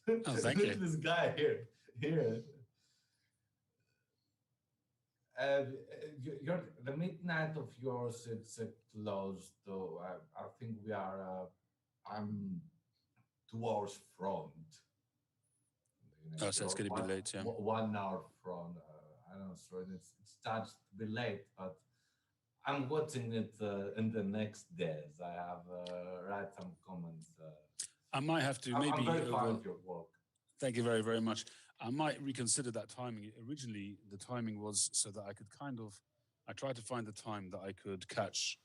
Oh, thank you. This guy here. The midnight of yours, it's closed. So I think we are. I'm 2 hours front. Oh, so it's going to be late, yeah. 1 hour front. I don't know, so it starts to be late, but I'm watching it in the next days. I have write some comments. I might have to maybe. I'm very proud of your work. Thank you very, very much. I might reconsider that timing. Originally, the timing was so that I could I tried to find the time that I could catch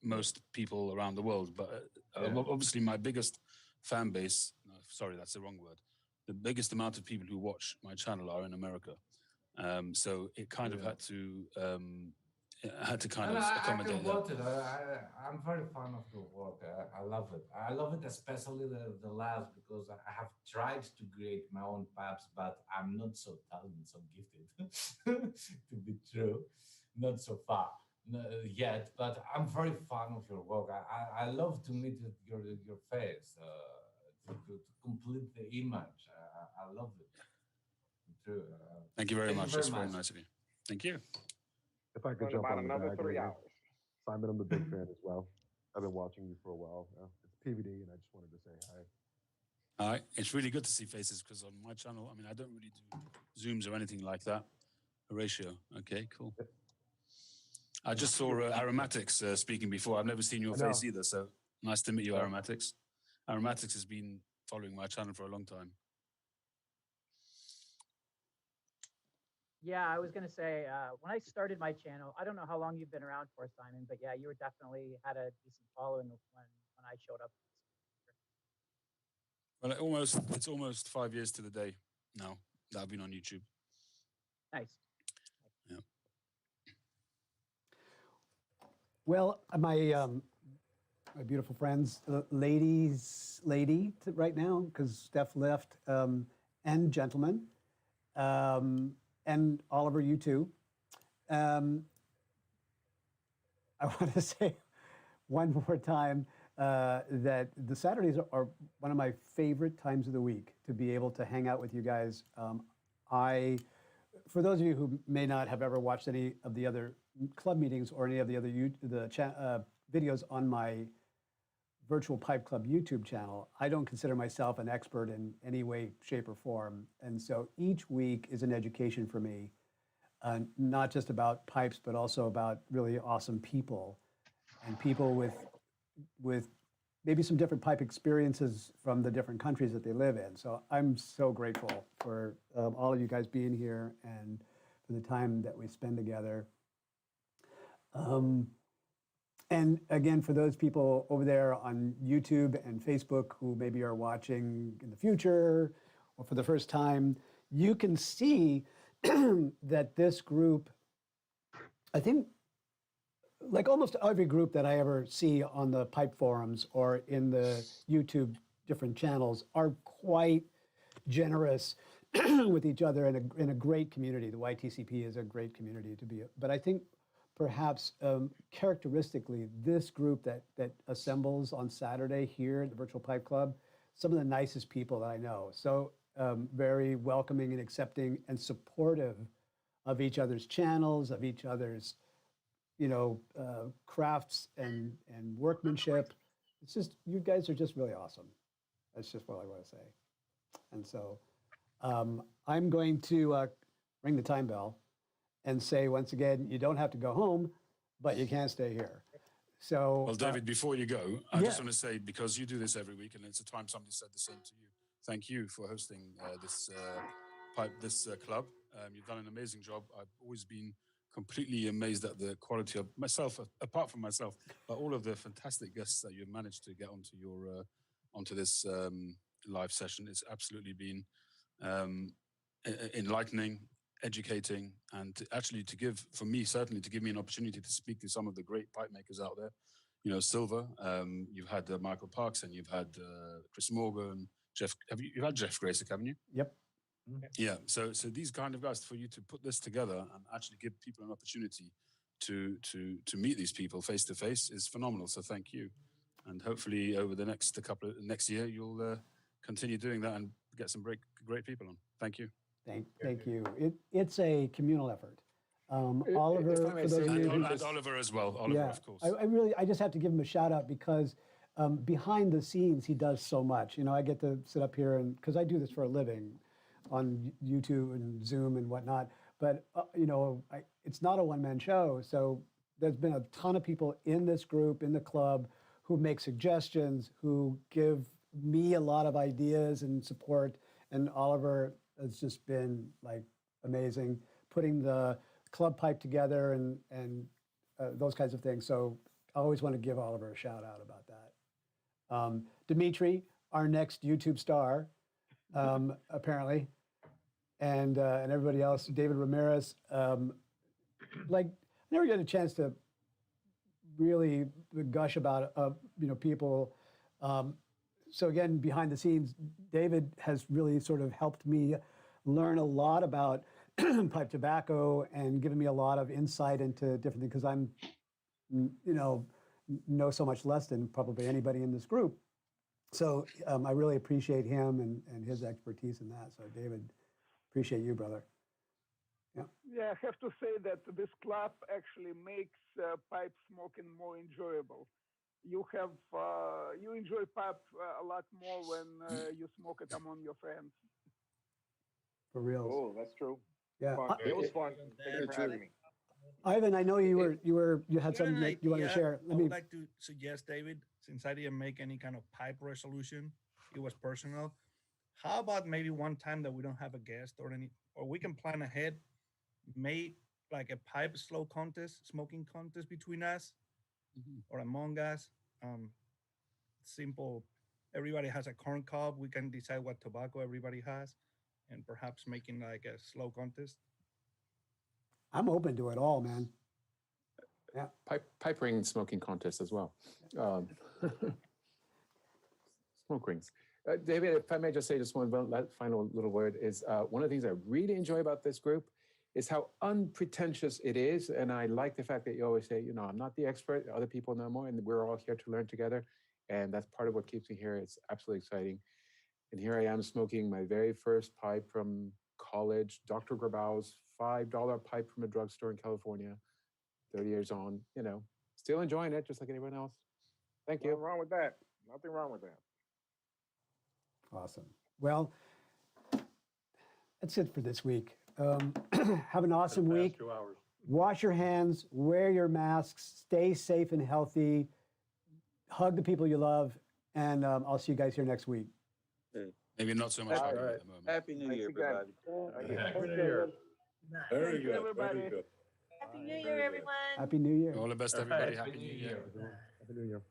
most people around the world. But obviously, my biggest fan base, sorry, that's the wrong word. The biggest amount of people who watch my channel are in America. So it kind of had to kind of accommodate I can watch it. I'm very fan of your work. I love it. I love it, especially the last, because I have tried to create my own pipes, but I'm not so talented, so gifted, to be true. Not so far yet, but I'm very fan of your work. I love to meet your face, to complete the image. I love it. True. Thank you very much. That's very nice of you. Thank you. If I could jump on another 3 hours. Simon, I'm a big fan as well. I've been watching you for a while now. It's PVD, and I just wanted to say hi. All right. It's really good to see faces because on my channel, I mean, I don't really do Zooms or anything like that. Horatio. Okay, cool. I just saw Aromatics speaking before. I've never seen your face either, so nice to meet you, Aromatics. Aromatics has been following my channel for a long time. Yeah, I was going to say, when I started my channel, I don't know how long you've been around for, Simon, but yeah, you were definitely had a decent following when I showed up. Well, it's almost 5 years to the day now that I've been on YouTube. Nice. Yeah. Well, my beautiful friends, lady right now, because Steph left, and gentlemen, and Oliver, you too. I want to say one more time that the Saturdays are one of my favorite times of the week to be able to hang out with you guys. For those of you who may not have ever watched any of the other club meetings or any of the other videos on my Virtual Pipe Club YouTube channel, I don't consider myself an expert in any way, shape, or form. And so each week is an education for me, not just about pipes, but also about really awesome people and people with maybe some different pipe experiences from the different countries that they live in. So I'm so grateful for all of you guys being here and for the time that we spend together. And again, for those people over there on YouTube and Facebook who maybe are watching in the future or for the first time, you can see that this group, I think, like almost every group that I ever see on the pipe forums or in the YouTube different channels, are quite generous with each other in a great community. The YTCP is a great community to be. But I think perhaps characteristically, this group that assembles on Saturday here at the Virtual Pipe Club, some of the nicest people that I know. So very welcoming and accepting and supportive of each other's channels, of each other's, crafts and workmanship. It's just, you guys are just really awesome. That's just what I want to say. And so I'm going to ring the time bell and say, once again, you don't have to go home, but you can't stay here. So, well, David, before you go, I yeah. just want to say, because you do this every week, and it's a time somebody said the same to you. Thank you for hosting this club. You've done an amazing job. I've always been completely amazed at the quality of myself, apart from myself, but all of the fantastic guests that you've managed to get onto your onto this live session. It's absolutely been enlightening, educating, and actually to give, for me, certainly to give me an opportunity to speak to some of the great pipe makers out there. Silver, you've had Michael Parks, and you've had Chris Morgan, Jeff. You've had Jeff Graysock, haven't you? Yep. Yeah. So these kind of guys, for you to put this together and actually give people an opportunity to meet these people face to face is phenomenal. So thank you, and hopefully over the next year you'll continue doing that and get some great people on. Thank you. Thank you. It's a communal effort. Oliver, for those of you and Oliver as well. Oliver, yeah, of course. I just have to give him a shout out because behind the scenes he does so much. I get to sit up here and because I do this for a living on YouTube and Zoom and whatnot. But it's not a one-man show. So there's been a ton of people in this group, in the club, who make suggestions, who give me a lot of ideas and support. And Oliver has just been like amazing, putting the club pipe together and those kinds of things. So I always want to give Oliver a shout out about that. Dimitri, our next YouTube star, apparently, and everybody else, David Ramirez, never get a chance to really gush about people. So again, behind the scenes, David has really sort of helped me learn a lot about pipe tobacco and given me a lot of insight into different things because I'm, know so much less than probably anybody in this group. So I really appreciate him and his expertise in that. So David, appreciate you, brother. Yeah. Yeah, I have to say that this club actually makes pipe smoking more enjoyable. You enjoy pipe a lot more when you smoke it among your friends. For real. Oh, that's true. Yeah. It was fun. Thank you for having me. Ivan, I know you had something that you wanted to share. I would like to suggest, David, since I didn't make any kind of pipe resolution, it was personal. How about maybe one time that we don't have a guest or we can plan ahead, make like a pipe smoking contest between us or among us. Simple. Everybody has a corn cob. We can decide what tobacco everybody has, and perhaps making like a slow contest. I'm open to it all, man. Yeah. Pipe ring smoking contest as well. Smoke rings. David, if I may just say just one final little word, is one of the things I really enjoy about this group is how unpretentious it is. And I like the fact that you always say, I'm not the expert, other people know more, and we're all here to learn together. And that's part of what keeps me here. It's absolutely exciting. And here I am smoking my very first pipe from college, Dr. Grabow's $5 pipe from a drugstore in California, 30 years on, still enjoying it just like anyone else. Thank you. Nothing wrong with that. Nothing wrong with that. Awesome. Well, that's it for this week. Have an awesome week. 2 hours. Wash your hands, wear your masks, stay safe and healthy, hug the people you love, and I'll see you guys here next week. Maybe not so much at the moment. Happy New Year, everybody. Happy New Year. Very good. Everybody. Very good. Happy New Year, everyone. Happy New Year. All the best, everybody. Happy New Year. Happy New Year.